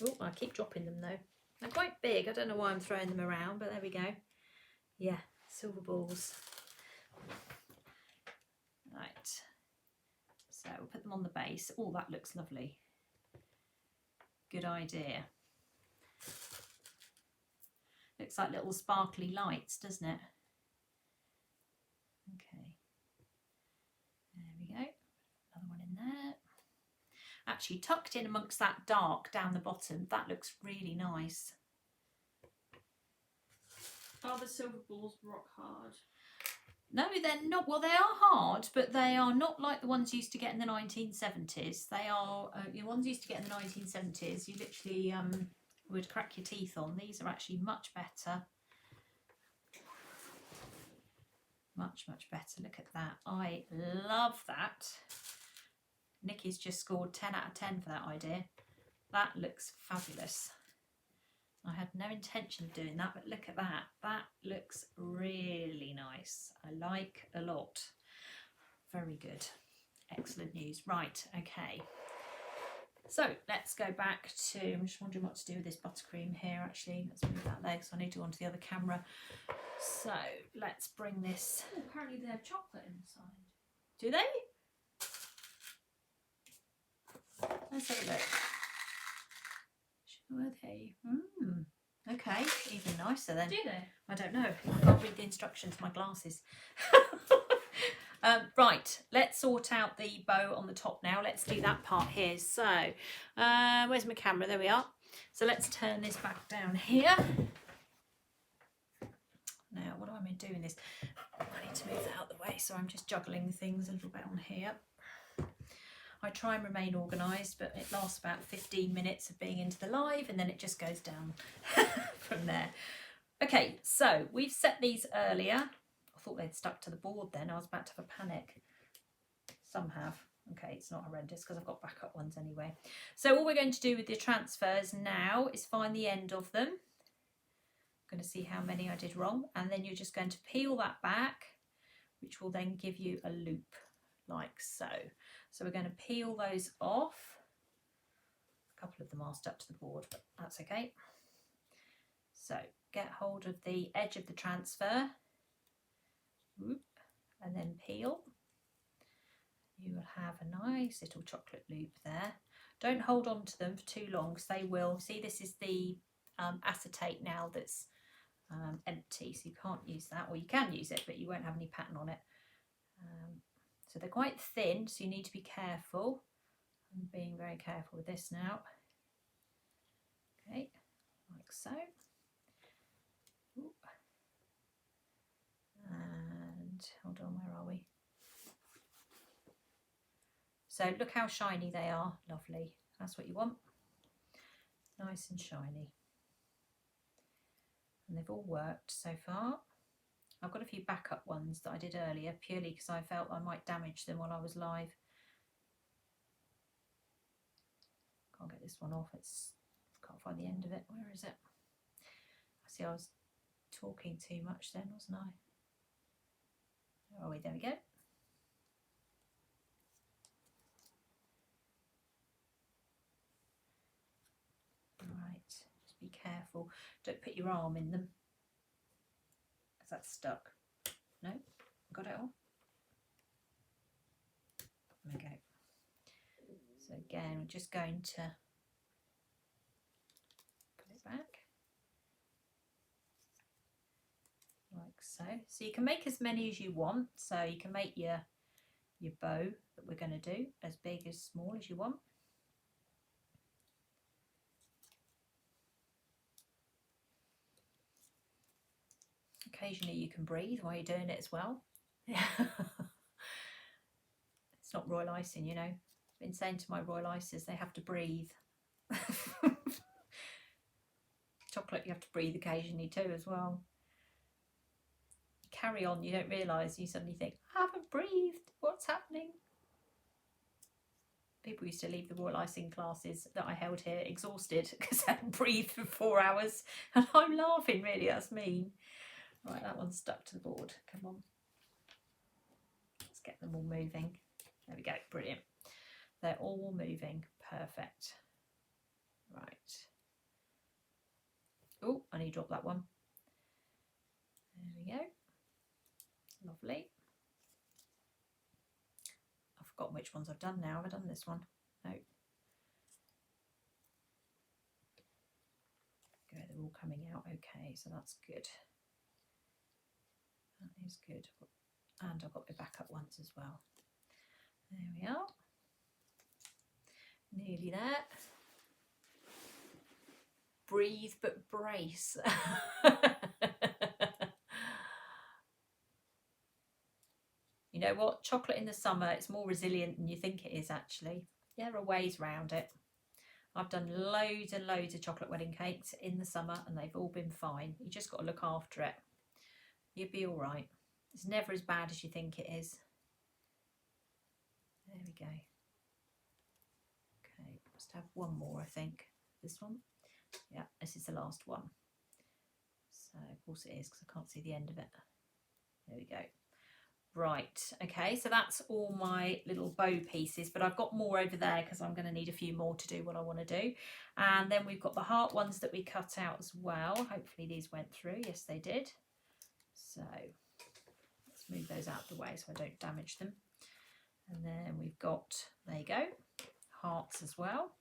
Oh, I keep dropping them though. They're quite big. I don't know why I'm throwing them around, but there we go. Yeah, silver balls. Right. So we'll put them on the base. Oh, that looks lovely. Good idea. Looks like little sparkly lights, doesn't it? Okay. There we go. Another one in there. Actually tucked in amongst that dark down the bottom, that looks really nice. Are the silver balls rock hard? No, they're not. Well, they are hard, but they are not like the ones you used to get in the 1970s. They are the ones you used to get in the 1970s. You literally would crack your teeth on. These are actually much better. Much, much better. Look at that. I love that. Nikki's just scored 10 out of 10 for that idea. That looks fabulous. I had no intention of doing that, but look at that. That looks really nice. I like a lot. Very good. Excellent news. Right, okay. So let's go back to, I'm just wondering what to do with this buttercream here actually. Let's move that there because I need to go onto the other camera. So let's bring this. Oh, apparently they have chocolate inside. Do they? Let's have a look. Were they? Okay, even nicer then. Do they? I don't know. I can't read the instructions, my glasses. Right, let's sort out the bow on the top now. Let's do that part here. So, where's my camera? There we are. So let's turn this back down here. Now, what do I mean doing this? I need to move that out of the way, so I'm just juggling things a little bit on here. I try and remain organised, but it lasts about 15 minutes of being into the live and then it just goes down from there. Okay, so we've set these earlier. I thought they'd stuck to the board then. I was about to have a panic. Some have. Okay, it's not horrendous because I've got backup ones anyway. So all we're going to do with the transfers now is find the end of them. I'm going to see how many I did wrong. And then you're just going to peel that back, which will then give you a loop like so. So we're going to peel those off. A couple of them are stuck to the board, but that's okay. So get hold of the edge of the transfer and then peel. You will have a nice little chocolate loop there. Don't hold on to them for too long because they will, see this is the acetate now that's empty, so you can't use that, or you can use it but you won't have any pattern on it. So they're quite thin, so you need to be careful. I'm being very careful with this now. Okay, like so. Ooh. And hold on, where are we? So look how shiny they are. Lovely. That's what you want. Nice and shiny. And they've all worked so far. I've got a few backup ones that I did earlier purely because I felt I might damage them while I was live. Can't get this one off. Can't find the end of it. Where is it? I see I was talking too much then, wasn't I? Oh, wait, there we go. Right, just be careful. Don't put your arm in them. That's stuck. No, got it all. There we go. So again, we're just going to put it back like so. So you can make as many as you want. So you can make your bow that we're going to do as big as small as you want. Occasionally you can breathe while you're doing it as well. It's not royal icing, you know. I've been saying to my royal icers they have to breathe. Chocolate you have to breathe occasionally too as well. You carry on, you don't realise, you suddenly think, I haven't breathed, what's happening? People used to leave the royal icing classes that I held here exhausted because they hadn't breathed for 4 hours, and I'm laughing really, that's mean. Right, that one's stuck to the board. Come on. Let's get them all moving. There we go. Brilliant. They're all moving. Perfect. Right. Oh, I need to drop that one. There we go. Lovely. I've forgotten which ones I've done now. Have I done this one? No. Okay, they're all coming out okay, so that's good. That is good. And I've got my backup ones as well. There we are. Nearly there. Breathe but brace. You know what? Chocolate in the summer, it's more resilient than you think it is actually. There are ways around it. I've done loads and loads of chocolate wedding cakes in the summer and they've all been fine. You just got to look after it. You'll be all right. It's never as bad as you think it is. There we go. Okay, must have one more, I think. This one? Yeah, this is the last one. So, of course it is, because I can't see the end of it. There we go. Right, okay, so that's all my little bow pieces, but I've got more over there because I'm going to need a few more to do what I want to do. And then we've got the heart ones that we cut out as well. Hopefully these went through. Yes, they did. So let's move those out of the way so I don't damage them. And then we've got, there you go, hearts as well.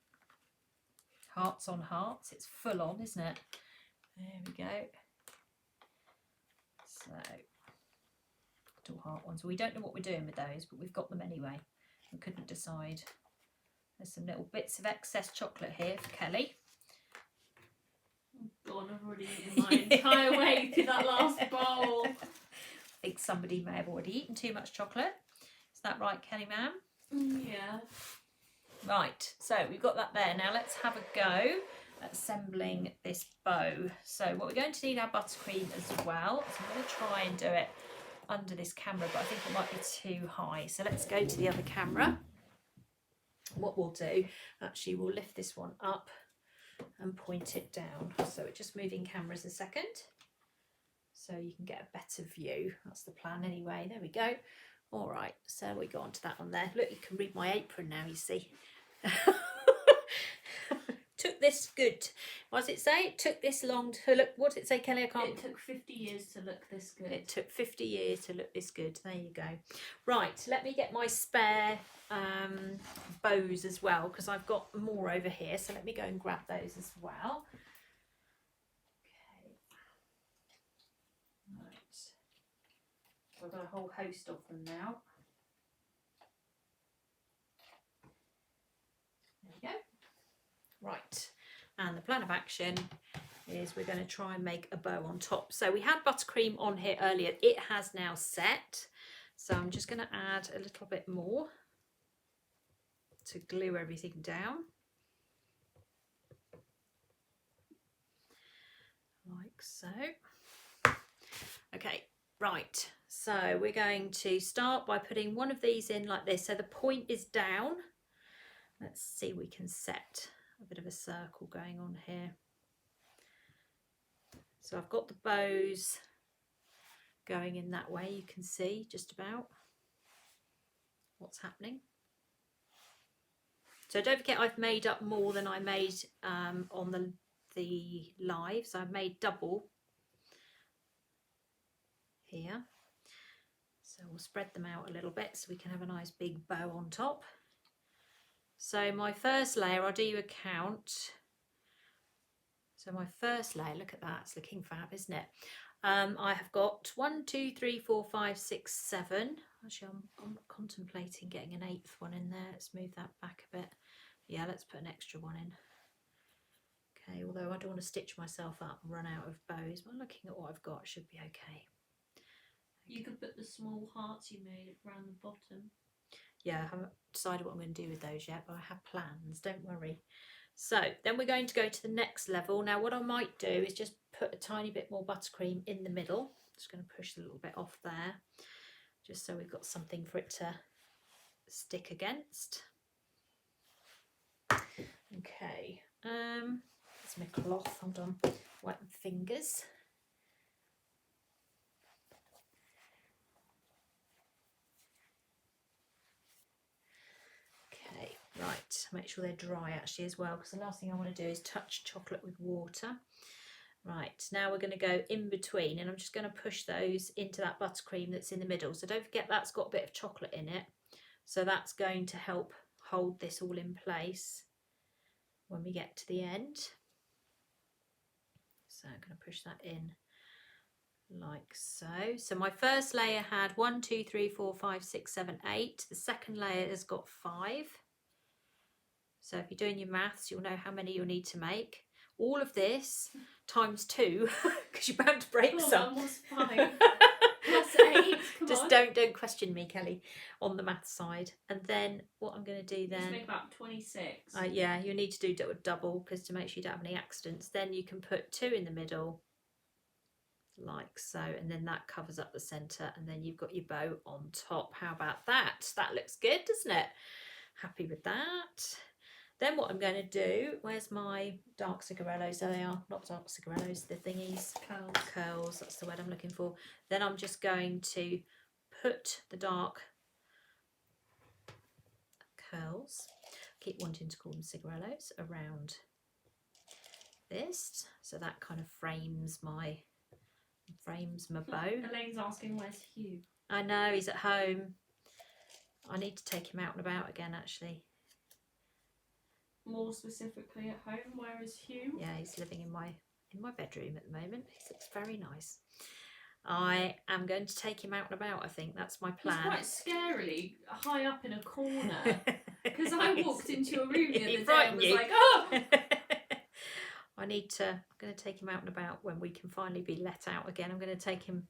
Hearts on hearts. It's full on, isn't it? There we go. So heart ones. We don't know what we're doing with those, but we've got them anyway. We couldn't decide. There's some little bits of excess chocolate here for Kelly. Oh God, I've already eaten my entire way through that last bowl. I think somebody may have already eaten too much chocolate. Is that right, Kelly, ma'am? Yeah. Right, so we've got that there. Now let's have a go at assembling this bow. So what we're going to need our buttercream as well. So I'm going to try and do it under this camera, but I think it might be too high. So let's go to the other camera. What we'll do, actually we'll lift this one up and point it down. So we're just moving cameras a second so you can get a better view. That's the plan anyway. There we go. All right, so we go on to that one there. Look, you can read my apron now, you see. Took this good. What does it say? It took this long to look. What did it say, Kelly? I can't. It took 50 years to look this good. It took 50 years to look this good. There you go. Right, let me get my spare bows as well, because I've got more over here. So let me go and grab those as well. Okay. Right. So I've got a whole host of them now. There we go. Right, and the plan of action is we're going to try and make a bow on top. So we had buttercream on here earlier. It has now set. So I'm just going to add a little bit more to glue everything down. Like so. Okay, right. So we're going to start by putting one of these in like this. So the point is down. Let's see, we can set a bit of a circle going on here. So I've got the bows going in that way. You can see just about what's happening. So don't forget, I've made up more than I made on the live. So I've made double here. So we'll spread them out a little bit so we can have a nice big bow on top. So my first layer, I'll do you a count. So my first layer, look at that, it's looking fab, isn't it? I have got 1, 2, 3, 4, 5, 6, 7. Actually, I'm contemplating getting an 8th one in there. Let's move that back a bit. Yeah, let's put an extra one in. Okay, although I don't want to stitch myself up and run out of bows, but looking at what I've got, should be okay. You could put the small hearts you made around the bottom. Yeah, I haven't decided what I'm going to do with those yet, but I have plans, don't worry. So then we're going to go to the next level. Now what I might do is just put a tiny bit more buttercream in the middle. Just going to push a little bit off there, just so we've got something for it to stick against. Okay, that's my cloth, hold on, wipe my fingers. Right, make sure they're dry actually as well, because the last thing I want to do is touch chocolate with water. Right, now we're going to go in between, and I'm just going to push those into that buttercream that's in the middle. So don't forget that's got a bit of chocolate in it. So that's going to help hold this all in place when we get to the end. So I'm going to push that in like so. So my first layer had 1, 2, 3, 4, 5, 6, 7, 8. The second layer has got 5. So if you're doing your maths, you'll know how many you'll need to make. All of this times 2, because you're bound to break some. What's 5? Plus 8. Just don't question me, Kelly, on the maths side. And then what I'm going to do then... Just make about 26. Yeah, you need to do a double, because to make sure you don't have any accidents. Then you can put 2 in the middle, like so, and then that covers up the center, and then you've got your bow on top. How about that? That looks good, doesn't it? Happy with that. Then what I'm going to do, where's my dark cigarellos? There they are, not dark cigarellos, the thingies. Curls, that's the word I'm looking for. Then I'm just going to put the dark curls, keep wanting to call them cigarellos, around this. So that kind of frames my bow. Elaine's asking where's Hugh. I know, he's at home. I need to take him out and about again, actually. More specifically at home, where is Hugh? Yeah, he's living in my bedroom at the moment. It's very nice. I am going to take him out and about. I think that's my plan. He's quite scarily high up in a corner, because I walked into your room the other day and was you. like, oh! I'm going to take him out and about when we can finally be let out again. I'm going to take him,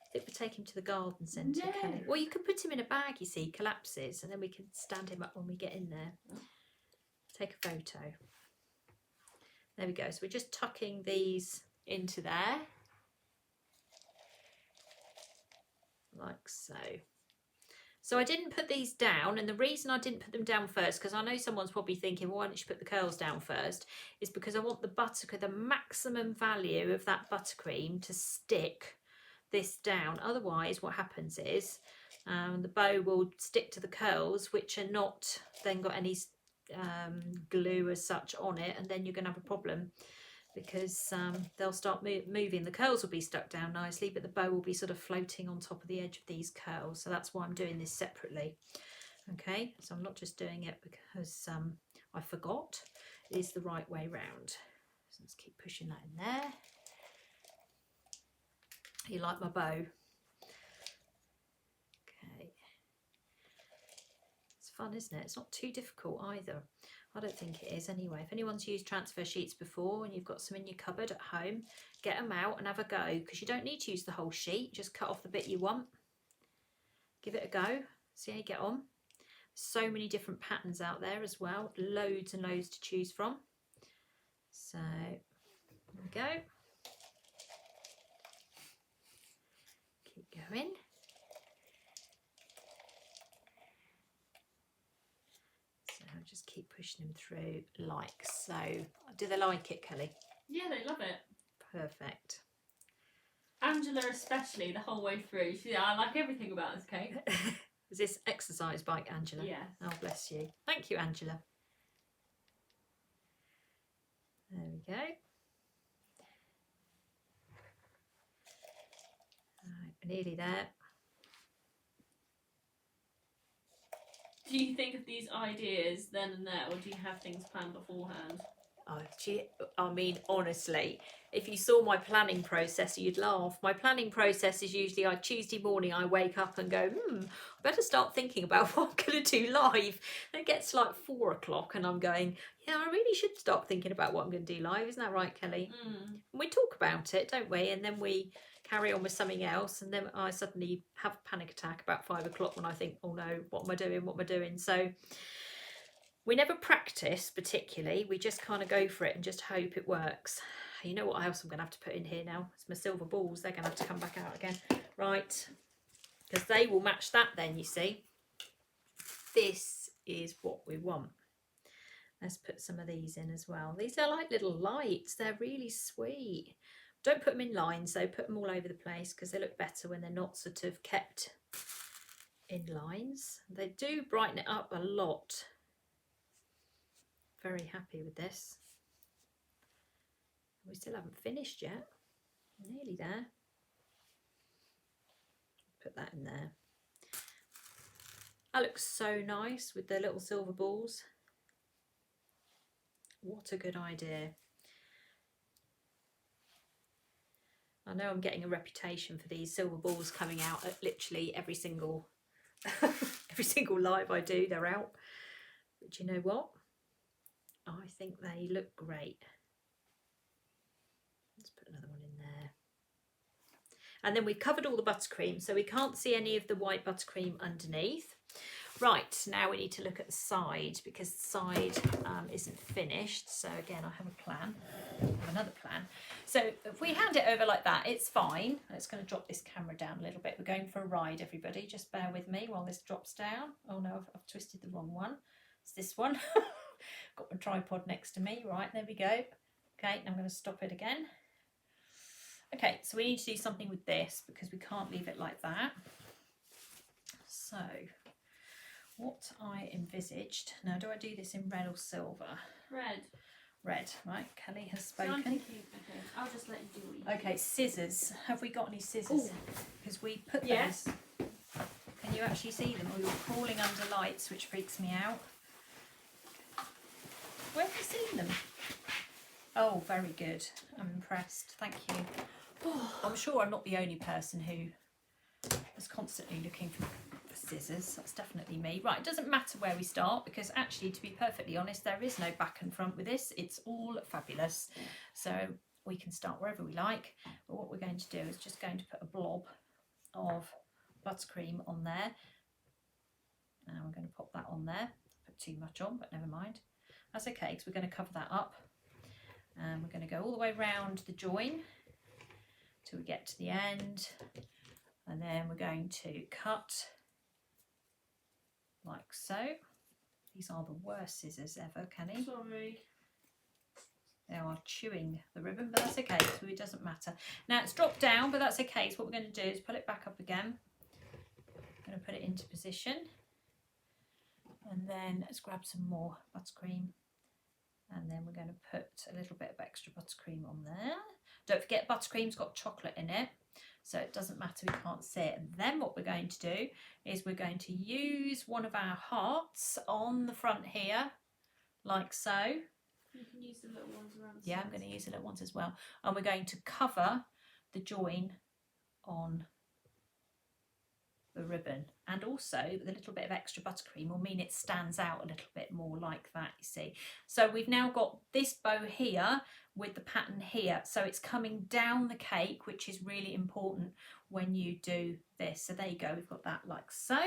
I think we take him to the garden centre, No. Kelly. Well, you could put him in a bag, you see, collapses, and then we can stand him up when we get in there. Take a photo. There we go. So we're just tucking these into there. Like so. So I didn't put these down, and the reason I didn't put them down first, because I know someone's probably thinking, well, why don't you put the curls down first, is because I want the maximum value of that buttercream to stick this down. Otherwise, what happens is the bow will stick to the curls, which are not then got any glue as such on it, and then you're going to have a problem, because they'll start moving. The curls will be stuck down nicely, but the bow will be sort of floating on top of the edge of these curls. So that's why I'm doing this separately. Okay, so I'm not just doing it because I forgot. It is the right way round. So let's keep pushing that in there. You like my bow? Okay. It's fun, isn't it? It's not too difficult either. I don't think it is anyway. If anyone's used transfer sheets before and you've got some in your cupboard at home, get them out and have a go, because you don't need to use the whole sheet. Just cut off the bit you want. Give it a go. See how you get on. So many different patterns out there as well. Loads and loads to choose from. So, there we go. Keep going. Just keep pushing them through like so. Do they like it, Kelly? Yeah, they love it. Perfect. Angela especially, the whole way through. I like everything about this cake. Is this exercise bike, Angela? Yeah. Oh, bless you. Thank you, Angela. There we go. Right, we're nearly there. Do you think of these ideas then and there, or do you have things planned beforehand? Oh, gee, I mean, honestly, if you saw my planning process, you'd laugh. My planning process is usually Tuesday morning I wake up and go, I better start thinking about what I'm going to do live. And it gets like 4 o'clock and I'm going, yeah, I really should start thinking about what I'm going to do live. Isn't that right, Kelly? And we talk about it, don't we? And then we carry on with something else. And then I suddenly have a panic attack about 5 o'clock when I think, oh no, what am I doing? What am I doing? So we never practice particularly. We just kind of go for it and just hope it works. You know what else I'm going to have to put in here now? It's my silver balls. They're going to have to come back out again. Right. Because they will match that then, you see. This is what we want. Let's put some of these in as well. These are like little lights. They're really sweet. Don't put them in lines though. Put them all over the place because they look better when they're not sort of kept in lines. They do brighten it up a lot. Very happy with this. We still haven't finished yet. Nearly there. Put that in there. That looks so nice with the little silver balls. What a good idea. I know I'm getting a reputation for these silver balls coming out at literally every single live I do, they're out. But you know what? I think they look great. Let's put another one in there. And then we've covered all the buttercream, so we can't see any of the white buttercream underneath. Right, now we need to look at the side, because the side isn't finished. So again, I have a plan. I have another plan. So if we hand it over like that, it's fine. It's going to drop this camera down a little bit. We're going for a ride, everybody. Just bear with me while this drops down. Oh no, I've twisted the wrong one. It's this one. Got my tripod next to me. Right, there we go. Okay, now I'm going to stop it again. Okay, so we need to do something with this because we can't leave it like that. So what I envisaged, now do I do this in red or silver? Red. Red, right, Kelly has So I'm spoken. thinking, okay, I'll just let you do what you Okay, scissors. Have we got any scissors? Because we put those. Yes. Can you actually see them? Or you're crawling under lights, which freaks me out. Where have you seen them? Oh, very good. I'm impressed. Thank you. Oh, I'm sure I'm not the only person who is constantly looking for scissors. That's definitely me. Right, it doesn't matter where we start because actually, to be perfectly honest, there is no back and front with this. It's all fabulous. So we can start wherever we like. But what we're going to do is just going to put a blob of buttercream on there. And we're going to pop that on there. Put too much on, but never mind. That's okay because we're going to cover that up. And we're going to go all the way around the join till we get to the end. And then we're going to cut like so. These are the worst scissors ever, Kenny. Sorry. They are chewing the ribbon, but that's okay, so it doesn't matter. Now it's dropped down, but that's okay. So what we're going to do is pull it back up again. I'm going to put it into position. And then let's grab some more buttercream. And then we're going to put a little bit of extra buttercream on there. Don't forget buttercream's got chocolate in it, so it doesn't matter, we can't see it. And then what we're going to do is we're going to use one of our hearts on the front here, like so. You can use the little ones around the Yeah, sides. I'm going to use the little ones as well. And we're going to cover the join on the ribbon, and also the little bit of extra buttercream will mean it stands out a little bit more like that, you see. So we've now got this bow here with the pattern here, so it's coming down the cake, which is really important when you do this. So there you go, we've got that like so.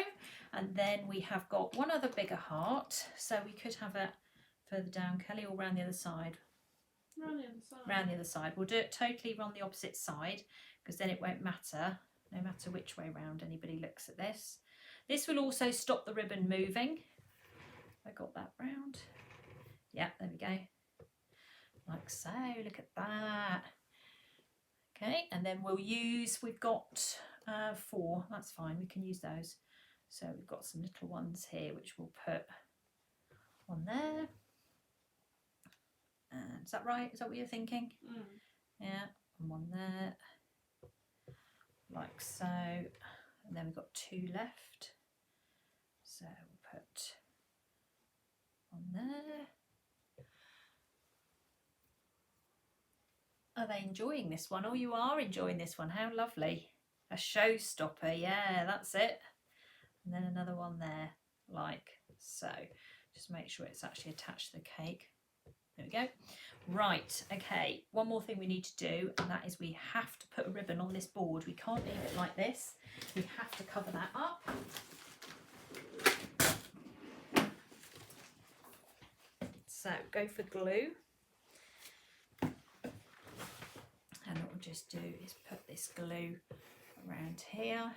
And then we have got one other bigger heart, so we could have it further down, Kelly, or round the other side. Round the other side. Round the other side. We'll do it totally on the opposite side because then it won't matter, no matter which way round anybody looks at this. This will also stop the ribbon moving. I got that round. Yeah, there we go. Like so, look at that. Okay, and then we'll use, we've got 4, that's fine, we can use those. So we've got some little ones here which we'll put on there. And is that right? Is that what you're thinking? Mm. Yeah, and one there. Like so, and then we've got 2 left, so we'll put on there. Are they enjoying this one? Oh, you are enjoying this one, how lovely. A showstopper, yeah, that's it. And then another one there, like so. Just make sure it's actually attached to the cake. There we go. Right, okay, one more thing we need to do, and that is we have to put a ribbon on this board. We can't leave it like this. We have to cover that up. So go for glue. And what we'll just do is put this glue around here.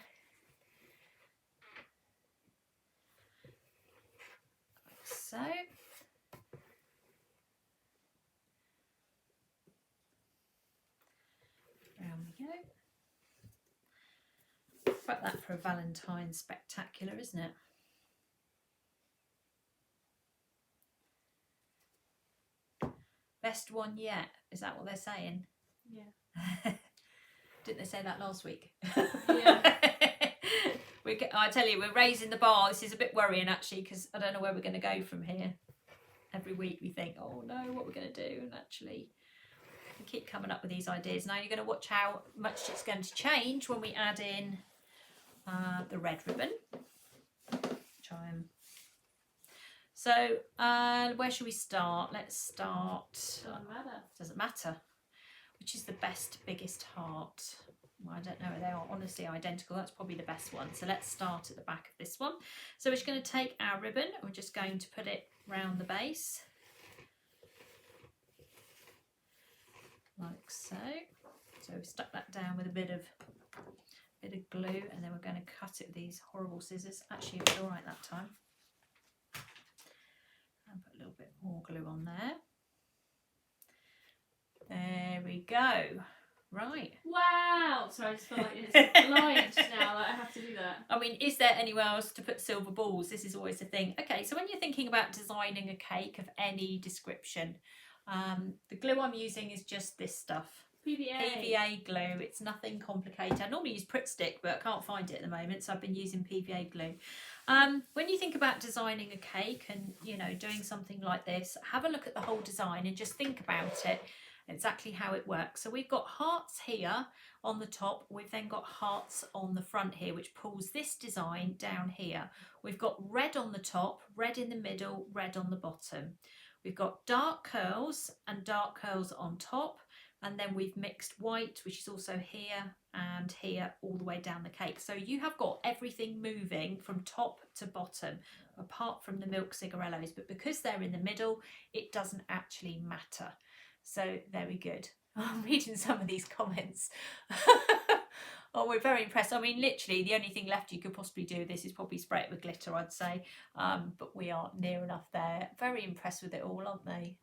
Like so. Round we go. Quite that for a Valentine's spectacular, isn't it? Best one yet. Is that what they're saying? Yeah. Didn't they say that last week? Yeah. I tell you, we're raising the bar. This is a bit worrying actually, because I don't know where we're going to go from here. Every week we think, oh no, what we're going to do, and actually we keep coming up with these ideas. Now you're going to watch how much it's going to change when we add in the red ribbon. Try and... So where should we start? Let's start. Doesn't matter. Doesn't matter. Which is the best, biggest heart? Well, I don't know, they are honestly identical. That's probably the best one. So let's start at the back of this one. So we're just going to take our ribbon and we're just going to put it round the base. Like so. So we've stuck that down with a bit of glue, and then we're going to cut it with these horrible scissors. Actually, it was all right that time. And put a little bit more glue on there. There we go. Right. Wow. Sorry, I just feel like it's blind now that I have to do that. I mean, is there anywhere else to put silver balls? This is always a thing. Okay, so when you're thinking about designing a cake of any description, the glue I'm using is just this stuff. PVA glue. It's nothing complicated. I normally use Pritt Stick, but I can't find it at the moment, so I've been using PVA glue. When you think about designing a cake and, you know, doing something like this, have a look at the whole design and just think about it, exactly how it works. So we've got hearts here on the top. We've then got hearts on the front here, which pulls this design down here. We've got red on the top, red in the middle, red on the bottom. We've got dark curls and dark curls on top. And then we've mixed white, which is also here and here, all the way down the cake. So you have got everything moving from top to bottom, apart from the milk cigarellos. But because they're in the middle, it doesn't actually matter. So very good. I'm reading some of these comments. Oh, we're very impressed. I mean, literally, the only thing left you could possibly do with this is probably spray it with glitter, I'd say. But we are near enough there. Very impressed with it all, aren't they?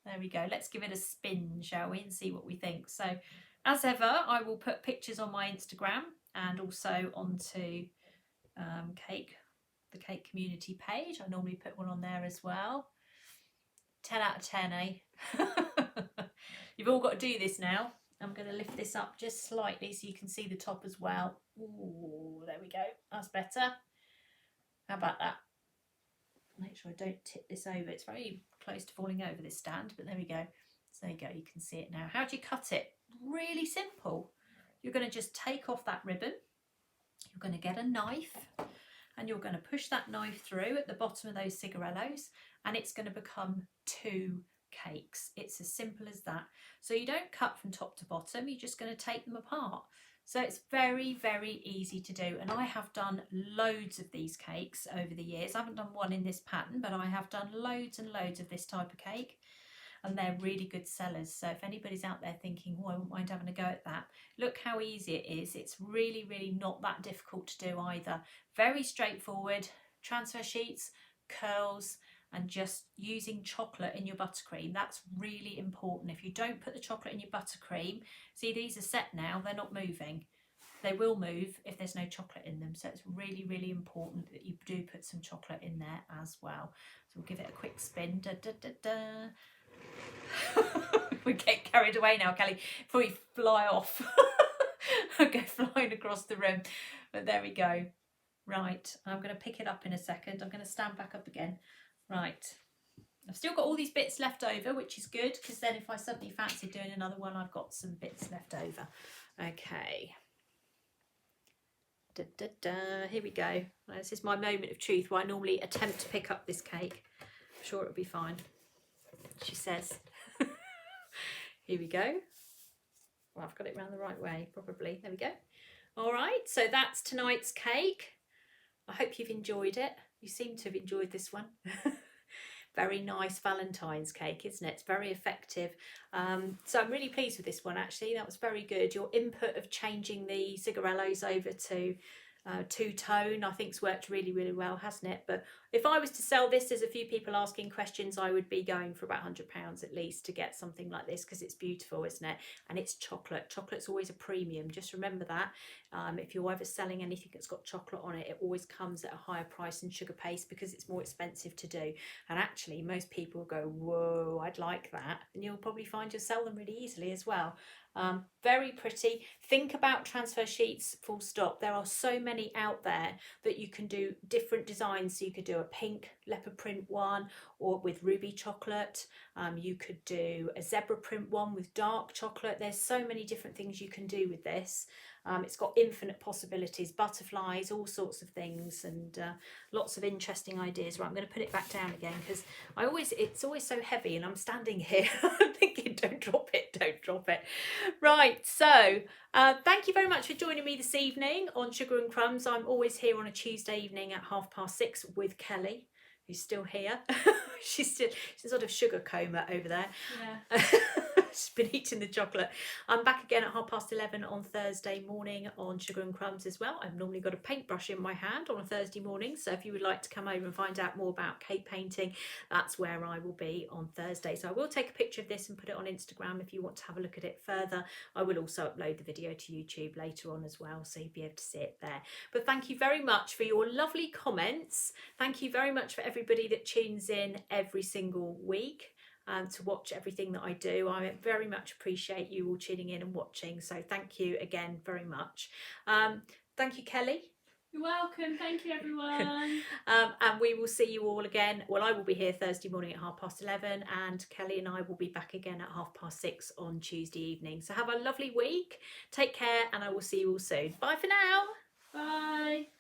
There we go. Let's give it a spin, shall we, and see what we think. So, as ever, I will put pictures on my Instagram and also onto the cake community page. I normally put one on there as well. 10 out of 10, eh? You've all got to do this now. I'm going to lift this up just slightly so you can see the top as well. Ooh, there we go. That's better. How about that? Make sure I don't tip this over. It's very close to falling over, this stand, but there we go. So there you go, you can see it now. How do you cut it? Really simple. You're going to just take off that ribbon. You're going to get a knife and you're going to push that knife through at the bottom of those cigarellos, and it's going to become 2 cakes. It's as simple as that. So you don't cut from top to bottom, you're just going to take them apart. So it's very, very easy to do. And I have done loads of these cakes over the years. I haven't done one in this pattern, but I have done loads and loads of this type of cake. And they're really good sellers. So if anybody's out there thinking, oh, I wouldn't mind having a go at that, look how easy it is. It's really, really not that difficult to do either. Very straightforward. Transfer sheets, curls, and just using chocolate in your buttercream. That's really important. If you don't put the chocolate in your buttercream, see, these are set now, they're not moving. They will move if there's no chocolate in them. So it's really, really important that you do put some chocolate in there as well. So we'll give it a quick spin. Da, da, da, da. We get carried away now, Kelly, before we fly off. I'll go flying across the room. But there we go. Right, I'm going to pick it up in a second. I'm going to stand back up again. Right, I've still got all these bits left over, which is good, because then if I suddenly fancy doing another one, I've got some bits left over. Okay. Da, da, da. Here we go. This is my moment of truth where I normally attempt to pick up this cake. I'm sure it'll be fine, she says. Here we go. Well, I've got it round the right way, probably. There we go. All right, so that's tonight's cake. I hope you've enjoyed it. You seem to have enjoyed this one. Very nice Valentine's cake, isn't it? It's very effective. So I'm really pleased with this one, actually. That was very good. Your input of changing the cigarellos over to two-tone, I think's worked really, really well, hasn't it? But if I was to sell this, there's a few people asking questions, I would be going for about £100 at least to get something like this, because it's beautiful, isn't it? And it's chocolate. Chocolate's always a premium. Just remember that. If you're ever selling anything that's got chocolate on it, it always comes at a higher price than sugar paste because it's more expensive to do. And actually, most people go, whoa, I'd like that. And you'll probably find you'll sell them really easily as well. Very pretty. Think about transfer sheets, full stop. There are so many out there that you can do different designs. So you could do a pink leopard print one, or with ruby chocolate. You could do a zebra print one with dark chocolate. There's so many different things you can do with this. It's got infinite possibilities, butterflies, all sorts of things, and lots of interesting ideas. Right, I'm going to put it back down again because it's always so heavy, and I'm standing here thinking, don't drop it, don't drop it. Right, so thank you very much for joining me this evening on Sugar and Crumbs. I'm always here on a Tuesday evening at 6:30 with Kelly, who's still here. she's sort of sugar coma over there. Yeah. She's been eating the chocolate. I'm back again at 11:30 on Thursday morning on Sugar and Crumbs as well. I've normally got a paintbrush in my hand on a Thursday morning, so if you would like to come over and find out more about cake painting, that's where I will be on Thursday. So I will take a picture of this and put it on Instagram if you want to have a look at it further. I will also upload the video to YouTube later on as well, so you'll be able to see it there. But thank you very much for your lovely comments. Thank you very much for everybody that tunes in every single week to watch everything that I do. I very much appreciate you all tuning in and watching, so thank you again very much. Thank you, Kelly. You're welcome. Thank you, everyone. And we will see you all again. Well, I will be here Thursday morning at 11:30, and Kelly and I will be back again at 6:30 on Tuesday evening. So have a lovely week. Take care, and I will see you all soon. Bye for now. Bye.